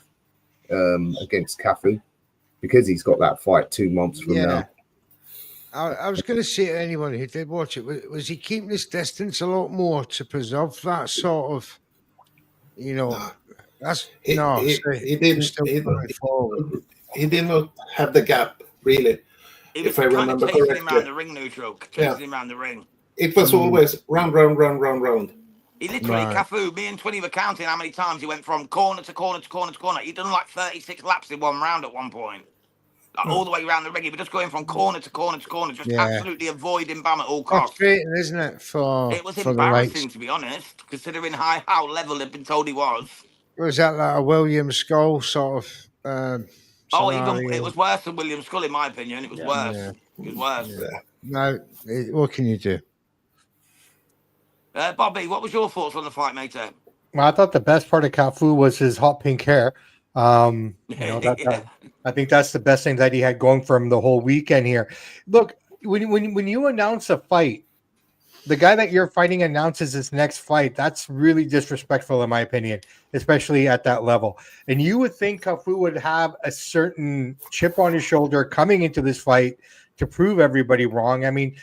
against Cafu, because he's got that fight 2 months from now. I was going to say to anyone who did watch it, was he keeping his distance a lot more to preserve that sort of, you know, he did not have the gap, really. If I remember correctly. Him around the ring, neutral. Chasing him around the ring. It was always round. He literally, Right. Cafu, me and Twinny were counting how many times he went from corner to corner to corner to corner. He'd done like 36 laps in one round at one point. Like all the way around the ring. He was just going from corner to corner to corner, just Yeah. absolutely avoiding Bam at all costs. Frustrating, isn't it, for It was for the likes? embarrassing, to be honest, considering how level had been told he was. Was that like a William Skull sort of Oh, scenario? it was worse than William Skull, in my opinion. It was worse. Yeah. It was worse. Yeah. No, what can you do? Bobby, what was your thoughts on the fight, mate? Well, I thought the best part of Cafu was his hot pink hair. You know, I think that's the best thing that he had going for him the whole weekend here. Look, when you announce a fight, the guy that you're fighting announces his next fight. That's really disrespectful, in my opinion, especially at that level. And you would think Cafu would have a certain chip on his shoulder coming into this fight to prove everybody wrong. I mean,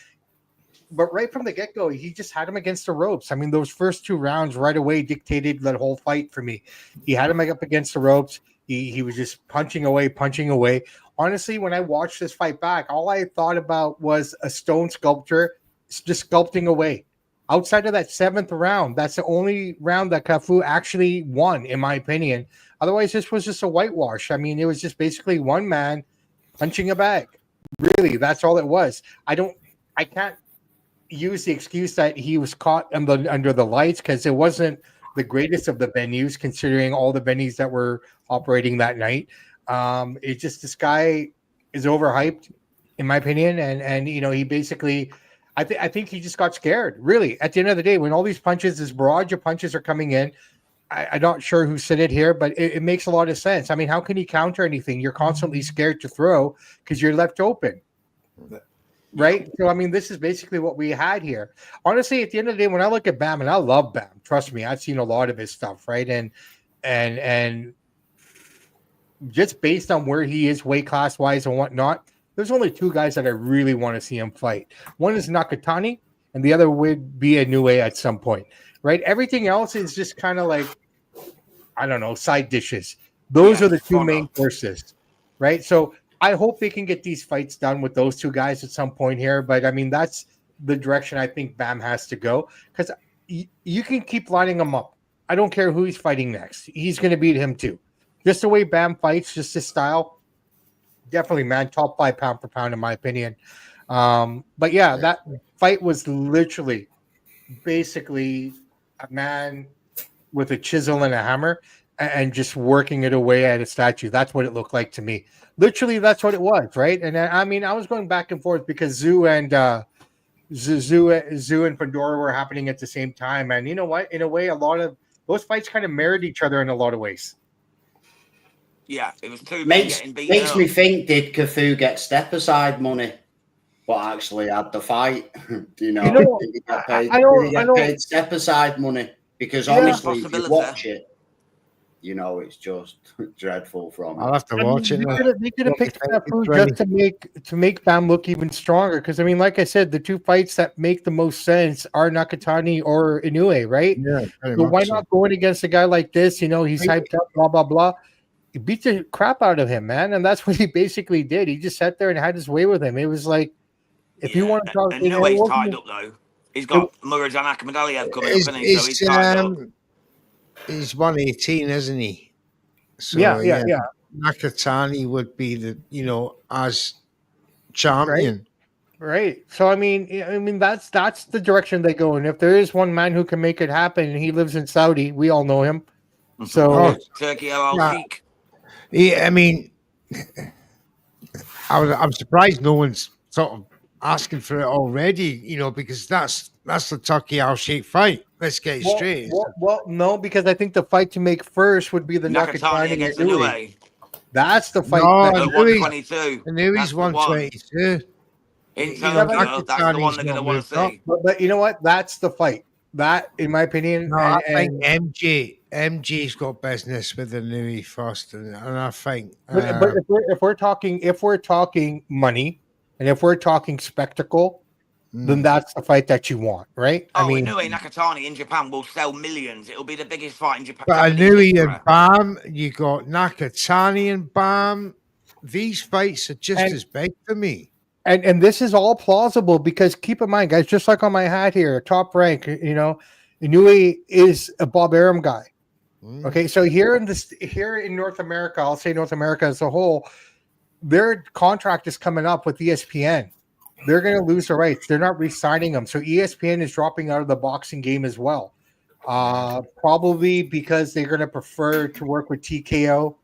but right from the get-go, he just had him against the ropes. I mean, those first 2 rounds right away dictated that whole fight for me. He had him up against the ropes. He was just punching away. Honestly, when I watched this fight back, all I thought about was a stone sculptor just sculpting away. Outside of that 7th round, that's the only round that Cafu actually won, in my opinion. Otherwise, this was just a whitewash. I mean, it was just basically one man punching a bag. Really, that's all it was. I can't use the excuse that he was caught under the lights, because it wasn't the greatest of the venues, considering all the venues that were operating that night. It's just, this guy is overhyped, in my opinion, and you know, he basically, I think he just got scared. Really, at the end of the day, when all these punches, this barrage of punches are coming in, I'm not sure who said it here, but it makes a lot of sense. I mean, how can he counter anything? You're constantly scared to throw because you're left open. Right. So, I mean, this is basically what we had here. Honestly, at the end of the day, when I look at Bam, and I love Bam, trust me, I've seen a lot of his stuff, right? And just based on where he is weight class wise and whatnot, there's only 2 guys that I really want to see him fight. One is Nakatani, and the other would be Inoue at some point, right? Everything else is just kind of like, I don't know, side dishes. Those are the 2 main courses, right? So I hope they can get these fights done with those 2 guys at some point here. But I mean, that's the direction I think Bam has to go, because you can keep lining him up. I don't care who he's fighting next. He's going to beat him too. Just the way Bam fights, just his style. Definitely, man, top 5 pound for pound, in my opinion. But yeah, that fight was literally basically a man with a chisel and a hammer and just working it away at a statue. That's what it looked like to me. Literally, that's what it was, right? And I mean, I was going back and forth because Zoo and Pandora were happening at the same time. And you know what? In a way, a lot of those fights kind of mirrored each other in a lot of ways. Yeah, it was 2 men Makes getting beaten up. me think, did Cafu get step aside money, but actually had the fight? Did he get paid step aside money? Because honestly, if you watch it, you know, it's just dreadful from. I'll have to watch it. They could have picked Cafu just to make Bam look even stronger. Because I mean, like I said, the 2 fights that make the most sense are Nakatani or Inoue, right? Yeah. So why not going against a guy like this? You know, he's hyped up, blah blah blah. He beat the crap out of him, man, and that's what he basically did. He just sat there and had his way with him. It was like, if you want to talk, Inoue's tied up though. He's got Muradjan Akhmadaliev coming up, and so he's tied up. He's 118, isn't he? So, yeah. Nakatani would be the, as champion. Right. So I mean that's the direction they go. And if there is one man who can make it happen, and he lives in Saudi, we all know him. So Turkey Al-Sheikh. Yeah, I mean, I'm surprised no one's sort of asking for it already, because that's the Turkey Al-Sheikh fight. Let's get it straight. Well, no, because I think the fight to make first would be the Nakatani against Inoue. That's the fight. No, at 122. Inoue's 122. In Tokyo, that's the one they're going to want to see. But you know what? That's the fight. That, in my opinion, no, I think MJ's got business with Inoue first, and I think. But if we're talking money, and if we're talking spectacle, then that's the fight that you want, right? Oh, I mean, Inoue Nakatani in Japan will sell millions. It'll be the biggest fight in Japan. But Inoue and Bam, you got Nakatani and Bam. These fights are just as big for me. And this is all plausible because keep in mind, guys, just like on my hat here, top rank, Inoue is a Bob Arum guy. Mm. Okay, so here in North America, I'll say North America as a whole, their contract is coming up with ESPN. They're going to lose the rights. They're not re-signing them. So ESPN is dropping out of the boxing game as well. Probably because they're going to prefer to work with TKO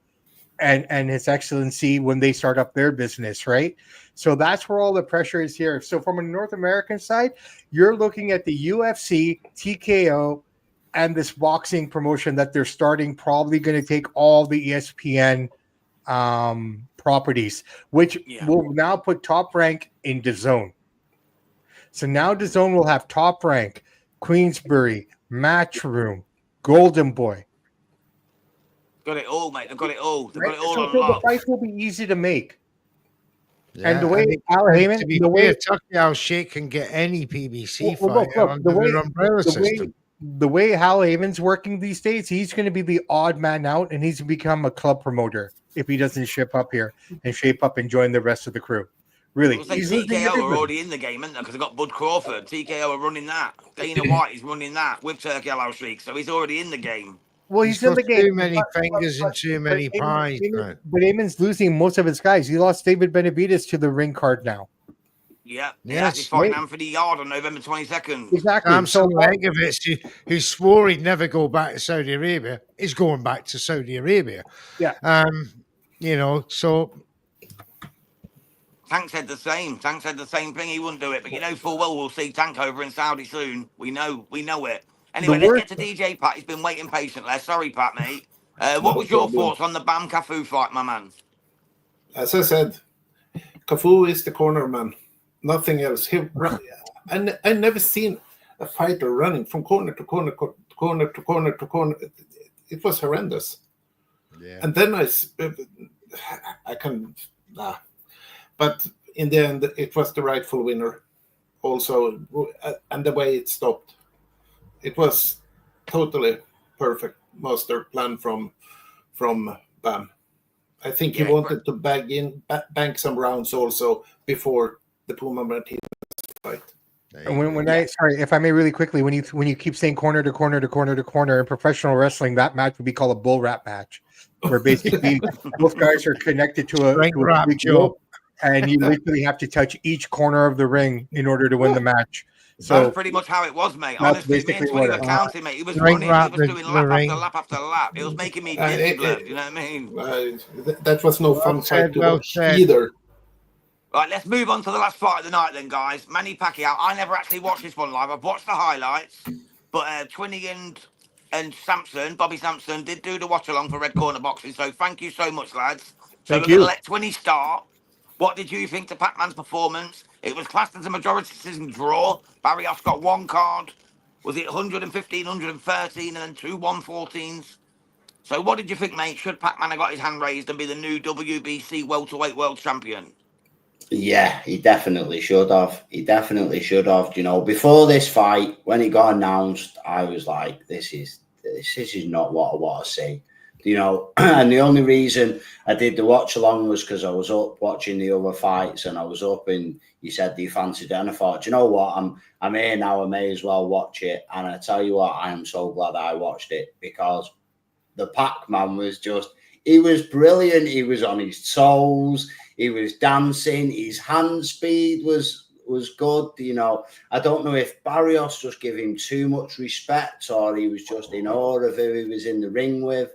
and His Excellency when they start up their business, right? So that's where all the pressure is here. So from a North American side, you're looking at the UFC, TKO, and this boxing promotion that they're starting, probably going to take all the ESPN properties, which will now put Top Rank in DAZN. So now DAZN will have Top Rank, Queensbury, Matchroom, Golden Boy. Got it all, mate. They've got it all. They've got it all So on the lock. fights will be easy to make. Yeah, And the way Al and Heyman, to be the fair, way Pacquiao Sheik can get any PBC Well, look, fighter under their umbrella system. the way Hal Heyman's working these days, he's going to be the odd man out, and he's become a club promoter if he doesn't ship up here and shape up and join the rest of the crew. Really, Looks like he's losing TKO are everybody. already in the game, isn't they? Because they've got Bud Crawford. TKO are running that. Dana White is running that with Turkey Al Sheik, so he's already in the game. Well, he's in got the game. too many fingers and too many pies. man. But Heyman's losing most of his guys. He lost David Benavidez to the ring card now. Yeah, Yes, he's fighting right. Anthony Yard on November 22nd. Exactly. Samson Lenkovic, who swore he'd never go back to Saudi Arabia, is going back to Saudi Arabia. Yeah. So Tank said the same. Tank said the same thing. He wouldn't do it, but you know full well we'll see Tank over in Saudi soon. We know it. Anyway, let's get to DJ Pat. He's been waiting patiently. Sorry, Pat, mate. What was your thoughts on the Bam Cafu fight, my man? As I said, Cafu is the corner man. Nothing else. I never seen a fighter running from corner to corner to corner to corner to corner. It was horrendous. yeah. And then but in the end, it was the rightful winner. Also, and the way it stopped, it was totally perfect master plan from Bam. I think he wanted to bank some rounds also before the Puma Martinez fight. And sorry, if I may really quickly, when you keep saying corner to corner to corner to corner in professional wrestling, that match would be called a bull rap match, where basically both guys are connected to a big rope, and you literally have to touch each corner of the ring in order to win the match. So that's pretty much how it was, mate. Honestly, me and Tony were counting, mate. He was running, he was doing lap after lap after lap. It was making me dizzy, blood. You know what I mean? That was no fun fight to watch either. Right, let's move on to the last fight of the night then, guys. Manny Pacquiao. I never actually watched this one live. I've watched the highlights, but Twinney and Sampson, Bobby Sampson, did do the watch along for Red Corner Boxing. So thank you so much, lads. So we're going to let Twinney start. What did you think to Pac-Man's performance? It was classed as a majority decision draw. Barrios got one card. Was it 115, 113, and then two 114s? So what did you think, mate? Should Pac-Man have got his hand raised and be the new WBC welterweight world champion? Yeah, he definitely should have. He definitely should have. You know, before this fight, when it got announced, I was like, this is not what I want to see. You know, and the only reason I did the watch along was because I was up watching the other fights, and I was up and you said, do you fancy it? And I thought, you know what, I'm here now, I may as well watch it. And I tell you what, I am so glad I watched it, because the Pac-Man was he was brilliant. He was on his toes, he was dancing, his hand speed was good. You know, I don't know if Barrios just gave him too much respect or he was just in awe of who he was in the ring with.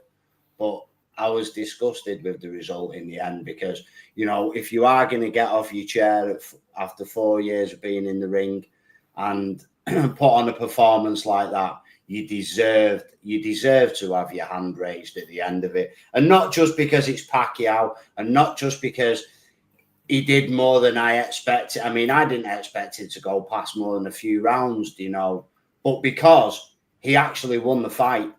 But I was disgusted with the result in the end, because, you know, if you are going to get off your chair after 4 years of being in the ring and put on a performance like that, you deserve to have your hand raised at the end of it. And not just because it's Pacquiao, and not just because he did more than I expected. I mean, I didn't expect it to go past more than a few rounds, you know, but because he actually won the fight.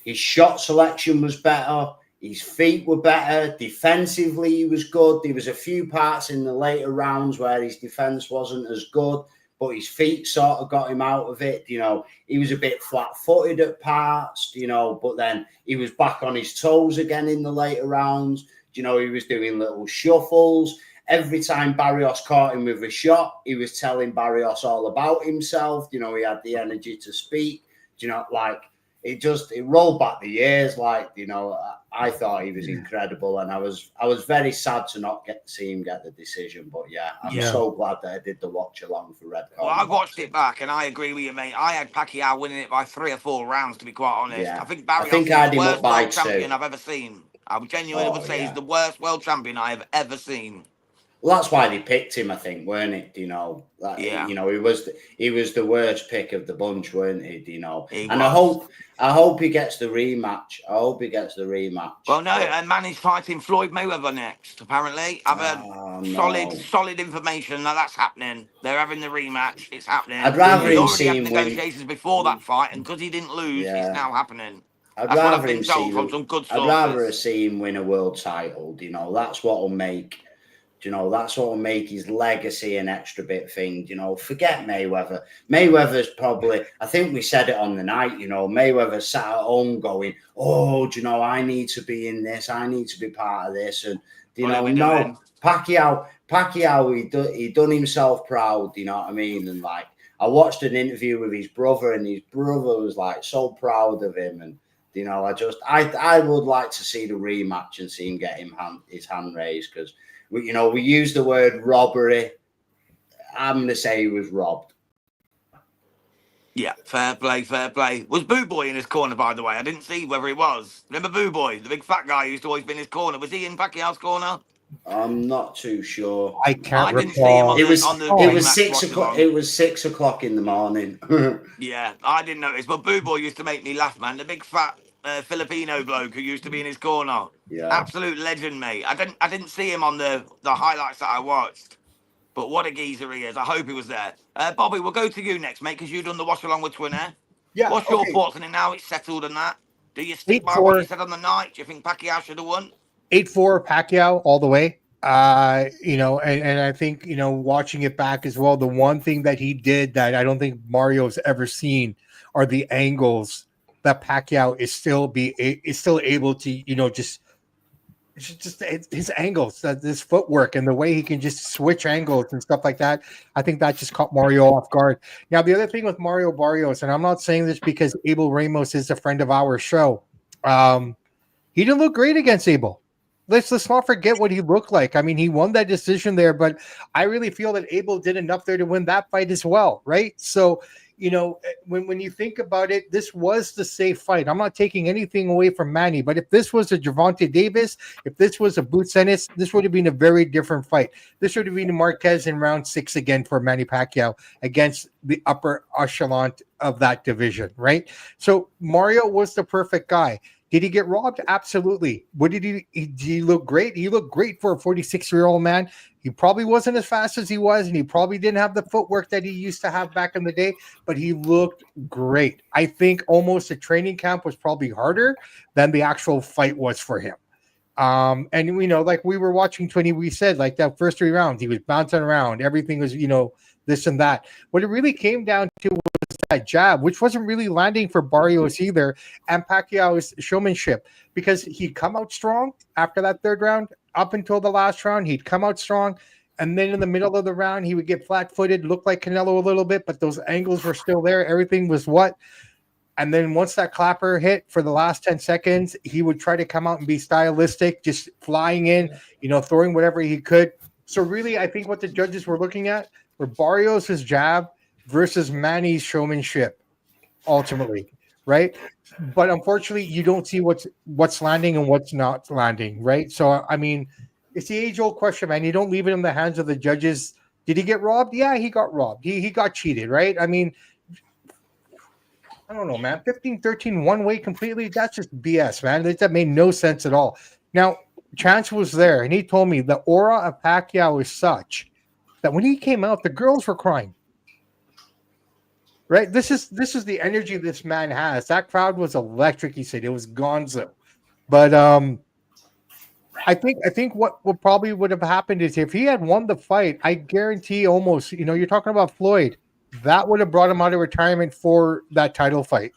His shot selection was better. His feet were better. Defensively, he was good. There was a few parts in the later rounds where his defense wasn't as good, but his feet sort of got him out of it. You know, he was a bit flat-footed at parts, you know, but then he was back on his toes again in the later rounds. You know, he was doing little shuffles. Every time Barrios caught him with a shot, he was telling Barrios all about himself. You know, he had the energy to speak. Do you know, like it rolled back the years. Like, you know, I thought he was incredible, and I was very sad to not see him get the decision. But yeah, I'm so glad that I did the watch along for Red Corner. Well, I've watched it back, and I agree with you, mate. I had Pacquiao winning it by 3 or 4 rounds, to be quite honest. Yeah. I think Barrios is I had the him worst up by world champion 2. I've ever seen. I genuinely would say he's the worst world champion I have ever seen. Well, that's why they picked him, I think, weren't it? You know, you know, he was the worst pick of the bunch, weren't he? You know, I hope he gets the rematch. Well, no, and Manny's fighting Floyd Mayweather next. Apparently, I've heard solid information that's happening. They're having the rematch. It's happening. I'd rather him see him negotiations before that fight, and because he didn't lose, it's now happening. I'd rather see him win a world title. You know, that's what will make. You know, that's what will make his legacy an extra bit thing. You know, forget Mayweather. Mayweather's probably, I think we said it on the night, you know, Mayweather sat at home going, oh, do you know, I need to be in this. I need to be part of this. And, you know, no, Pacquiao, he done himself proud, you know what I mean? And like, I watched an interview with his brother, and his brother was like so proud of him. And, you know, I would like to see the rematch and see him get his hand raised, because, you know, we use the word robbery. I'm going to say he was robbed. Yeah, fair play, fair play. Was Boo Boy in his corner, by the way? I didn't see whether he was. Remember Boo Boy, the big fat guy who used to always be in his corner? Was he in Pacquiao's corner? I'm not too sure. I can't didn't see him recall. it was 6 o'clock. It was 6 o'clock in the morning. Yeah, I didn't notice. But Boo Boy used to make me laugh, man. The big fat Filipino bloke who used to be in his corner. Yeah, absolute legend, mate. I didn't see him on the highlights that I watched, but what a geezer he is. I hope he was there. Bobby, we'll go to you next, mate, because you've done the watch along with Twinner. Yeah. What's your thoughts on it now? It's settled and that. Do you stick by what you said on the night? Do you think Pacquiao should have won? 8-4 Pacquiao all the way. You know, and I think, you know, watching it back as well, the one thing that he did that I don't think Mario's ever seen are the angles that Pacquiao is still able to, you know, just his angles, his footwork, and the way he can just switch angles and stuff like that. I think that just caught Mario off guard. Now, the other thing with Mario Barrios, and I'm not saying this because Abel Ramos is a friend of our show, he didn't look great against Abel. Let's not forget what he looked like. I mean, he won that decision there, but I really feel that Abel did enough there to win that fight as well, right? So, you know, when you think about it, this was the safe fight. I'm not taking anything away from Manny, but if this was a Gervonta Davis, if this was a Boots Ennis, this would have been a very different fight. This would have been a Marquez in round 6 again for Manny Pacquiao against the upper echelon of that division, right? So Mario was the perfect guy. Did he get robbed? Absolutely. Did he look great? He looked great for a 46-year-old man. He probably wasn't as fast as he was, and he probably didn't have the footwork that he used to have back in the day, but he looked great. I think almost the training camp was probably harder than the actual fight was for him. And, you know, like we were watching 20, we said, like that first 3 rounds, he was bouncing around. Everything was, you know, this and that. What it really came down to was that jab, which wasn't really landing for Barrios either, and Pacquiao's showmanship, because he'd come out strong after that 3rd round. Up until the last round, he'd come out strong, and then in the middle of the round, he would get flat-footed, look like Canelo a little bit, but those angles were still there. Everything was what? And then once that clapper hit for the last 10 seconds, he would try to come out and be stylistic, just flying in, you know, throwing whatever he could. So really, I think what the judges were looking at were Barrios' jab versus Manny's showmanship, ultimately, right? But unfortunately, you don't see what's landing and what's not landing, right? So, I mean, it's the age-old question, man. You don't leave it in the hands of the judges. Did he get robbed? Yeah, he got robbed. He got cheated, right? I mean, I don't know, man. 15-13 one way completely, that's just BS, man. That made no sense at all. Now, Chance was there, and he told me the aura of Pacquiao is such that when he came out, the girls were crying. Right? This is the energy this man has. That crowd was electric, he said. It was gonzo. But I think what probably would have happened is if he had won the fight, I guarantee almost, you know, you're talking about Floyd, that would have brought him out of retirement for that title fight.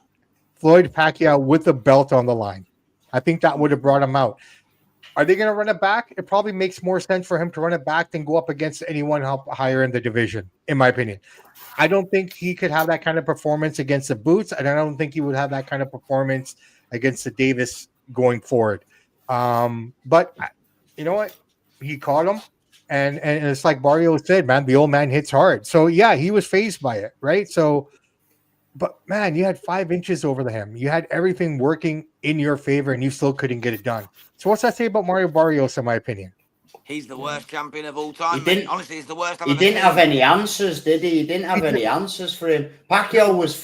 Floyd Pacquiao with the belt on the line. I think that would have brought him out. Are they going to run it back? It probably makes more sense for him to run it back than go up against anyone higher in the division, in my opinion. I don't think he could have that kind of performance against the Boots, and I don't think he would have that kind of performance against the Davis going forward. But you know what? He caught him, and it's like Barrios said, man, the old man hits hard. So yeah, he was fazed by it, right? So, but man, you had 5 inches over him. You had everything working in your favor, and you still couldn't get it done. So what's that say about Mario Barrios, in my opinion? He's the worst champion of all time. He didn't- Honestly, he's the worst. He didn't have any answers, did he? He didn't have any answers for him. Pacquiao was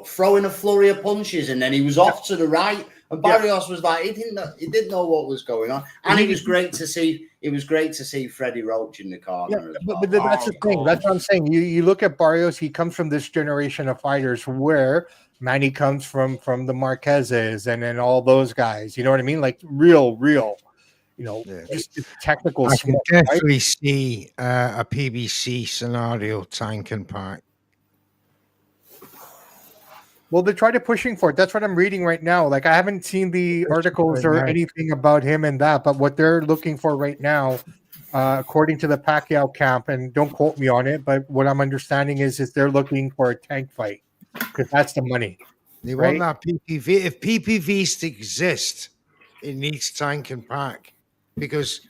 throwing a flurry of punches, and then he was off to the right. And Barrios was like, he didn't know what was going on. And it was great to see. It was great to see Freddie Roach in the corner. Yeah, as well. but that's the thing. God. That's what I'm saying. You look at Barrios. He comes from this generation of fighters where Manny comes from the Marquezes and then all those guys. You know what I mean? Like real. Just technical. I can smoke, right? definitely see a PBC scenario tank and pack. Well, they tried pushing for it. That's what I'm reading right now. Like I haven't seen the articles or anything about him and that, but what they're looking for right now, according to the Pacquiao camp, and don't quote me on it, but what I'm understanding is they're looking for a tank fight because that's the money. They Right? want that PPV. If PPVs exist, it needs tank and pack, because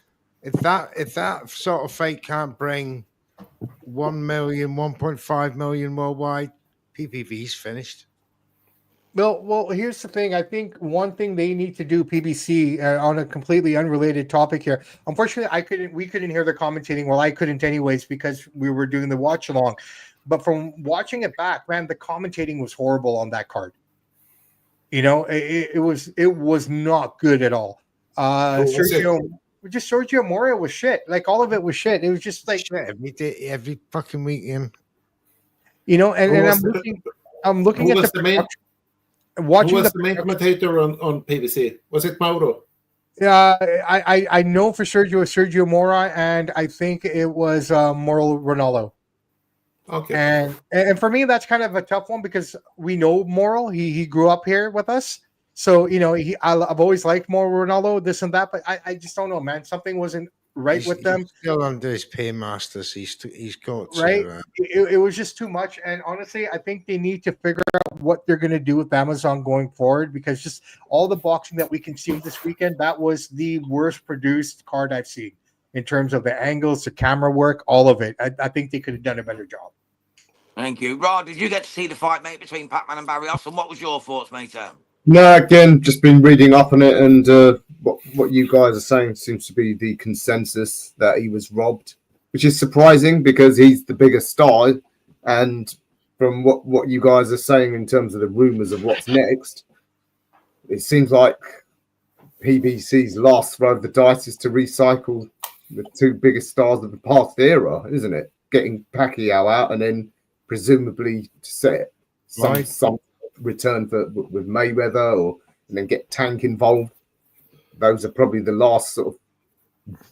if that sort of fight can't bring 1 million, 1.5 million worldwide, PPV's finished. Well, here's the thing. I think one thing they need to do, PBC, on a completely unrelated topic here. Unfortunately, we couldn't hear the commentating. Well, I couldn't anyways because we were doing the watch along. But from watching it back, man, the commentating was horrible on that card. You know, it was not good at all. Sergio Mora was shit. Like all of it was shit. It was just like shit every fucking weekend. You know, and I'm looking at the main. Watching Who was the main commentator on PBC? Was it Mauro? I know for Sergio Mora, and I think it was Mauro Ronaldo. Okay. And for me, that's kind of a tough one because we know Mauro. He grew up here with us, so you know I've always liked Mauro Ronaldo, this and that. But I just don't know, man. Something wasn't right with them. He's still under his paymasters. He's got right. It was just too much, and honestly, I think they need to figure out what they're going to do with Amazon going forward because just all the boxing that we consumed this weekend, that was the worst produced card I've seen in terms of the angles, the camera work, all of it. I think they could have done a better job. Thank you, Rod. Did you get to see the fight, mate, between Pac-Man and Barrios? And what was your thoughts, mate? No, again, just been reading up on it, and what you guys are saying seems to be the consensus that he was robbed, which is surprising because he's the biggest star. And from what you guys are saying in terms of the rumors of what's next, it seems like PBC's last throw of the dice is to recycle the two biggest stars of the past era, isn't it? Getting Pacquiao out and then presumably to set some return with Mayweather and then get Tank involved. Those are probably the last sort of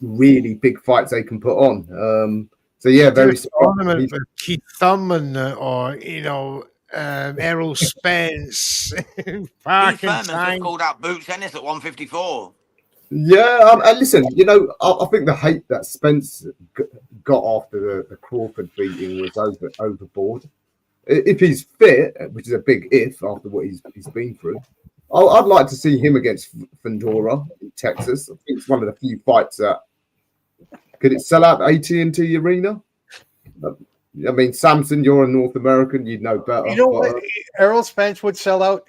really big fights they can put on. So yeah, very tournament for Keith Thurman or Errol Spence. Keith Thurman just called out Boots Ennis at 154. Yeah, and listen, I think the hate that Spence got after the Crawford beating was overboard. If he's fit, which is a big if after what he's been through, I'd like to see him against Fundora in Texas. I think it's one of the few fights that could it sell out AT&T Arena. I mean, Samson, you're a North American, you'd know better. You know what? Errol Spence would sell out.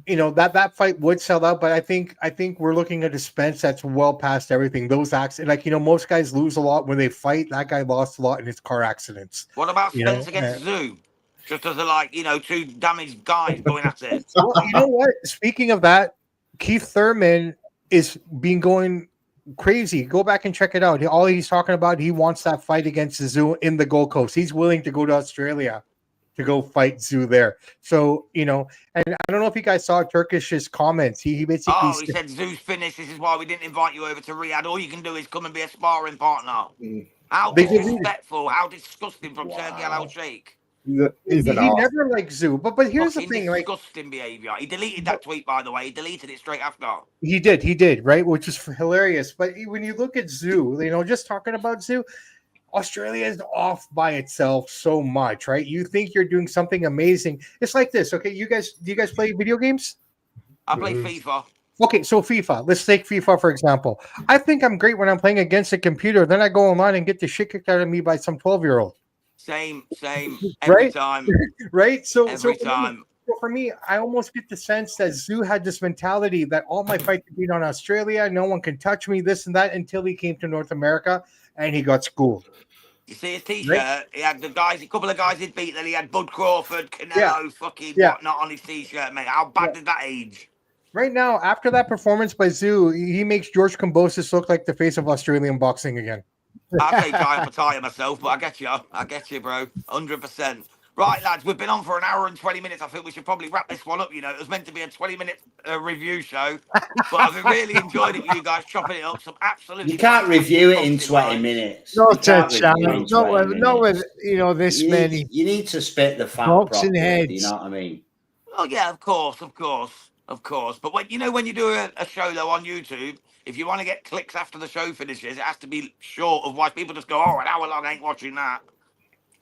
That fight would sell out, but I think we're looking at a Spence that's well past everything. Those accidents, most guys lose a lot when they fight. That guy lost a lot in his car accidents. What about Spence against Zoo? Just as two damaged guys going at it. Well, you know what? Speaking of that, Keith Thurman is going crazy. Go back and check it out. All he's talking about, he wants that fight against Zoo in the Gold Coast. He's willing to go to Australia to go fight Zoo there. So, and I don't know if you guys saw Turkish's comments. He basically he said Zoo's finished. This is why we didn't invite you over to Riyadh. All you can do is come and be a sparring partner. How disrespectful, how disgusting from Turki Al Sheikh. He's he an arse. never liked Zoo. But here's the Fucking thing, like disgusting behaviour. He deleted that tweet, by the way. He deleted it straight after. he did, right? Which is hilarious. But when you look at Zoo, just talking about Zoo, Australia is off by itself so much, right? You think you're doing something amazing. It's like this, okay? Do you guys play video games? I play FIFA. Okay, so FIFA. Let's take FIFA for example. I think I'm great when I'm playing against a computer. Then I go online and get the shit kicked out of me by some 12-year-old. Same. Every Right? time. Right? So Every time. For me, I almost get the sense that Zoo had this mentality that all my fights are beat on Australia. No one can touch me, this and that, until he came to North America and he got schooled. You see his T-shirt? He had a couple of guys he'd beat. Then he had Bud Crawford, Canelo, whatnot on his T-shirt, mate. How bad did that age? Right now, after that performance by Zoo, he makes George Kambosos look like the face of Australian boxing again. I say giant potato myself, but I get you, bro. 100%. Right, lads, we've been on for an hour and 20 minutes. I think we should probably wrap this one up. It was meant to be a 20-minute review show, but I've really enjoyed it with you guys chopping it up. Some absolutely. You can't review it in 20 minutes. Not a challenge. Not with this many. You need to spit the fat boxing properly. heads. You know what I mean? Oh yeah, of course. But when you do a show though on YouTube, if you want to get clicks after the show finishes, it has to be short. Otherwise, people just go, "Oh, an hour long, I ain't watching that."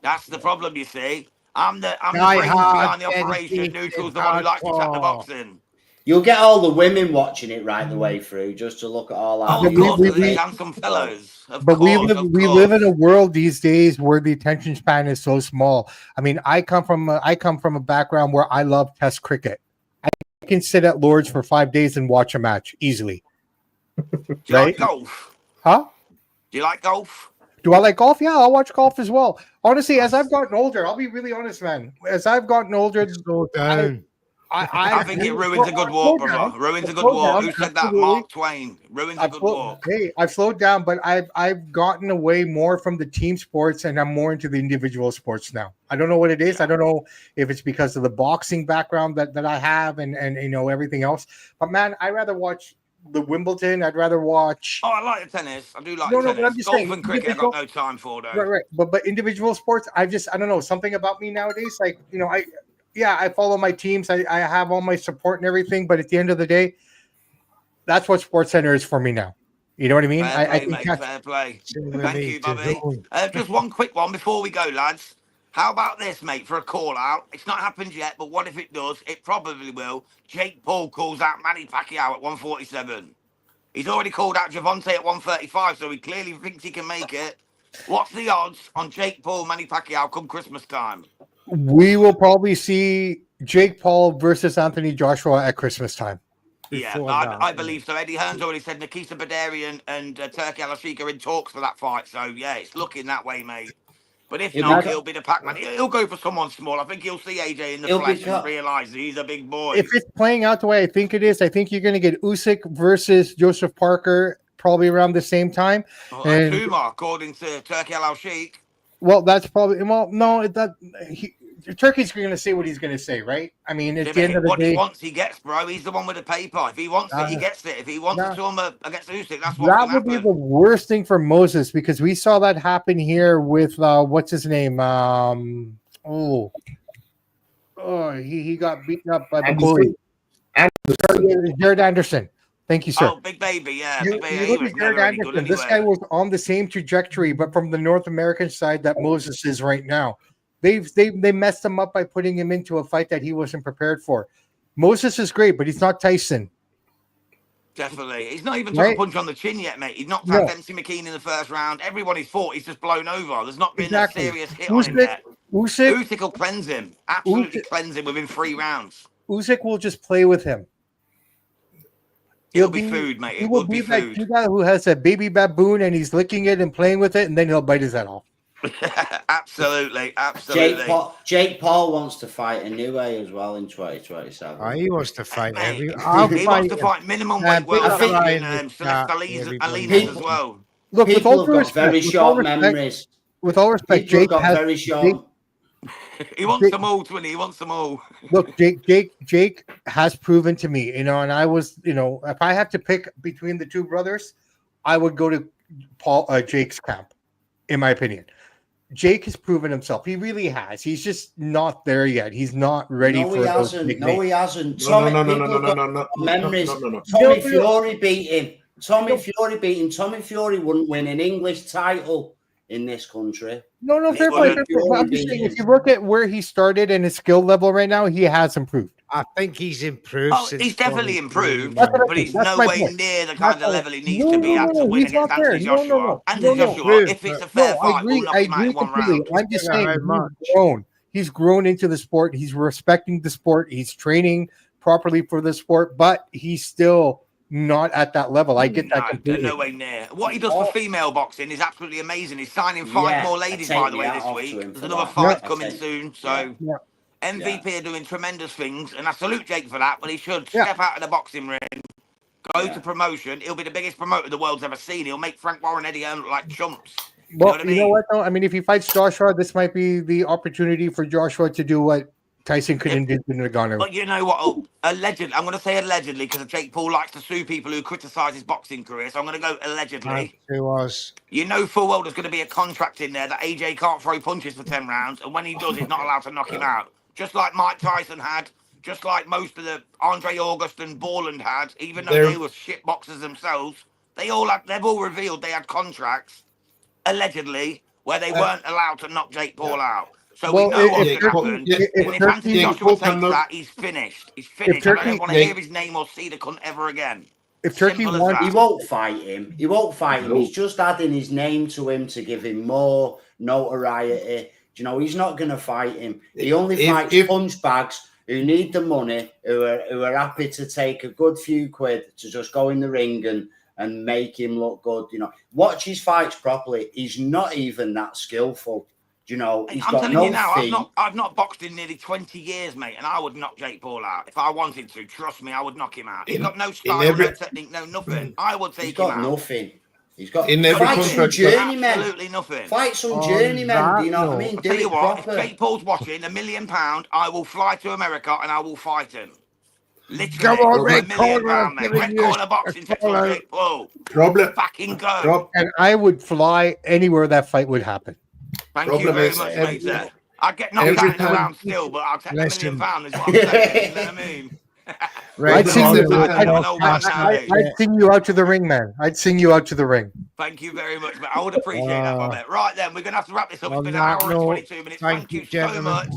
That's the problem, you see. I'm the brains behind the operation. Neutral's the one who likes to chat the boxing. You'll get all the women watching it right the way through just to look at all that. Oh, of course, these handsome fellows. But we live in a world these days where the attention span is so small. I mean, I come from a background where I love Test cricket. I can sit at Lord's for 5 days and watch a match easily. Do you like golf? Huh? Do you like golf? Do I like golf? Yeah, I'll watch golf as well. Honestly, as I've gotten older, I'll be really honest, man. As I've gotten older, slow down. I think it ruins a good walk, brother. Ruins a good walk. Who said that? Mark Twain. Ruins a good walk. Hey, I've slowed down, but I've gotten away more from the team sports, and I'm more into the individual sports now. I don't know what it is. I don't know if it's because of the boxing background that I have and everything else. But man, I'd rather watch the Wimbledon. I'd rather watch. Oh, I like the tennis. I do like tennis. But I'm just Golf saying, and cricket, I've got no time for though. Right. But individual sports, I don't know, something about me nowadays. Like, I follow my teams. I have all my support and everything. But at the end of the day, that's what Sports Center is for me now. You know what I mean? Fair play. Thank you, Bobby. Just one quick one before we go, lads. How about this, mate, for a call-out? It's not happened yet, but what if it does? It probably will. Jake Paul calls out Manny Pacquiao at 147. He's already called out Javante at 135, so he clearly thinks he can make it. What's the odds on Jake Paul, Manny Pacquiao come Christmas time? We will probably see Jake Paul versus Anthony Joshua at Christmas time. Yeah, I believe so. Eddie Hearn's already said Nikita Badarian and Turki Al-Ashik are in talks for that fight. So, yeah, it's looking that way, mate. But if not, he'll be the Pac-Man. He'll go for someone small. I think he'll see AJ in the flesh and realise he's a big boy. If it's playing out the way I think it is, I think you're going to get Usyk versus Joseph Parker probably around the same time. Tuma, according to Turki Al-Ashik. Well, that's probably Turkey's going to say what he's going to say, right? I mean, at the end of the day, what he wants, he gets, bro. He's the one with the paper. If he wants it, he gets it. If he wants it to him against Usyk, that's what that would be the worst thing for Moses, because we saw that happen here with what's his name? He got beaten up by the bully. Jared Anderson. Thank you, sir. Oh, big baby, yeah. You look at Jared Anderson. This guy was on the same trajectory, but from the North American side that Moses is right now. They messed him up by putting him into a fight that he wasn't prepared for. Moses is great, but he's not Tyson. Definitely. He's not even took a punch on the chin yet, mate. He's knocked out Dempsey McKean in the first round. Everyone he's fought, he's just blown over. There's not been a serious hit on him yet. Usyk will cleanse him. Absolutely cleanse him within 3 rounds. Usyk will just play with him. It'll be food, mate. It will be food. That guy who has a baby baboon and he's licking it and playing with it, and then he'll bite his head off. Absolutely. Jake Paul wants to fight Inoue as well in 2027. Oh, he wants to fight he wants to fight minimum weight world champion Alinas as well. Look, with all respect, with all respect, Jake got very short. He wants them all, Twinny. He wants them all. Look, Jake has proven to me, and I was, if I have to pick between the two brothers, I would go to Jake's camp, in my opinion. Jake has proven himself. He really has. He's just not there yet. He's not ready No, for he those hasn't. big No, names. he hasn't. No. Memories. No. Tommy Fury beat him. Tommy Fury beat him. Tommy Fury wouldn't win an English title in this country. No, fair play. But I'm just saying, if you look at where he started and his skill level right now, he has improved. I think he's improved. Oh, he's definitely improved, That's what I but think. he's That's no my way point. near the kind of level he needs No, to be at to win he's against not there. Anthony Joshua. No. Anthony Joshua, Good, if it's a fair fight, we'll knock him out in one round. I'm just saying Very much. he's grown. He's grown into the sport. He's respecting the sport. He's training properly for the sport, but he's still not at that level. I get that No, completely. no way near. What he does for female boxing is absolutely amazing. He's signing 5 more ladies, by the way, this week. There's another fight coming soon. So MVP are doing tremendous things, and I salute Jake for that, but he should step out of the boxing ring, go to promotion. He'll be the biggest promoter the world's ever seen. He'll make Frank Warren, Eddie Hearn look like chumps. Well, you know what, though? I mean, if he fights Joshua, this might be the opportunity for Joshua to do what Tyson couldn't do in Nagano. But you know what? Oh, allegedly, I'm going to say allegedly because Jake Paul likes to sue people who criticise his boxing career. So I'm going to go allegedly. Who was? You know full well there's going to be a contract in there that AJ can't throw punches for 10 rounds. And when he does, he's not allowed to knock him out. Just like Mike Tyson had. Just like most of the Andre August and Borland had. Even though they were shit boxers themselves. They've all revealed they had contracts, allegedly, where they weren't allowed to knock Jake Paul out. So we know what's going to happen. If Anthony Joshua takes that, he's finished. He's finished. I don't want to hear his name or see the cunt ever again. If Turkey wants, he won't fight him. He won't fight him. He's just adding his name to him to give him more notoriety. You know, he's not going to fight him. He only fights punch bags who need the money, who are happy to take a good few quid to just go in the ring and make him look good. You know, watch his fights properly. He's not even that skillful. You know, he's got no feet. I've not boxed in nearly 20 years, mate, and I would knock Jake Paul out if I wanted to. Trust me, I would knock him out. He's got no style, no technique, no nothing. I would take him out. He's got nothing. He's got fight some journeymen. Absolutely nothing. Fight some journeymen. Do you know what I mean? I'll tell you what, if Jake Paul's watching £1 million, I will fly to America and I will fight him. Literally, Come on, £1 million, mate. Red corner boxing takes on Jake Paul. Fucking go. And I would fly anywhere that fight would happen. Thank you very much, mate, sir. I'd get knocked out in the round still, but I'll take £1 million, is what I'm saying. You know what I mean? I'd sing you out to the ring, man. I'd sing you out to the ring. Thank you very much, man. I would appreciate that, my man. Right then, we're going to have to wrap this up. It's been an hour and 22 minutes. Thank you so much.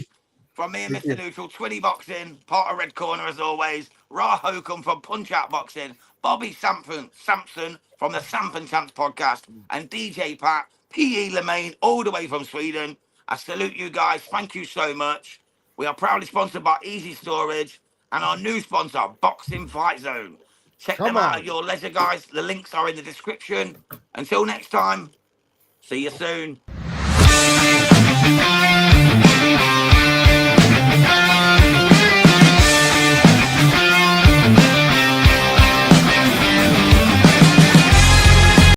From me and Mr. Neutral, Twinny Boxing, part of Red Corner as always. Ra Hokum from Punch Out Boxing. Bobby Sampson from the Samp & Chance podcast. And DJ Pat, P.E. Lemaine, all the way from Sweden. I salute you guys. Thank you so much. We are proudly sponsored by Easy Storage and our new sponsor, Boxing Fight Zone. Check them out at your leisure, guys. The links are in the description. Until next time, see you soon.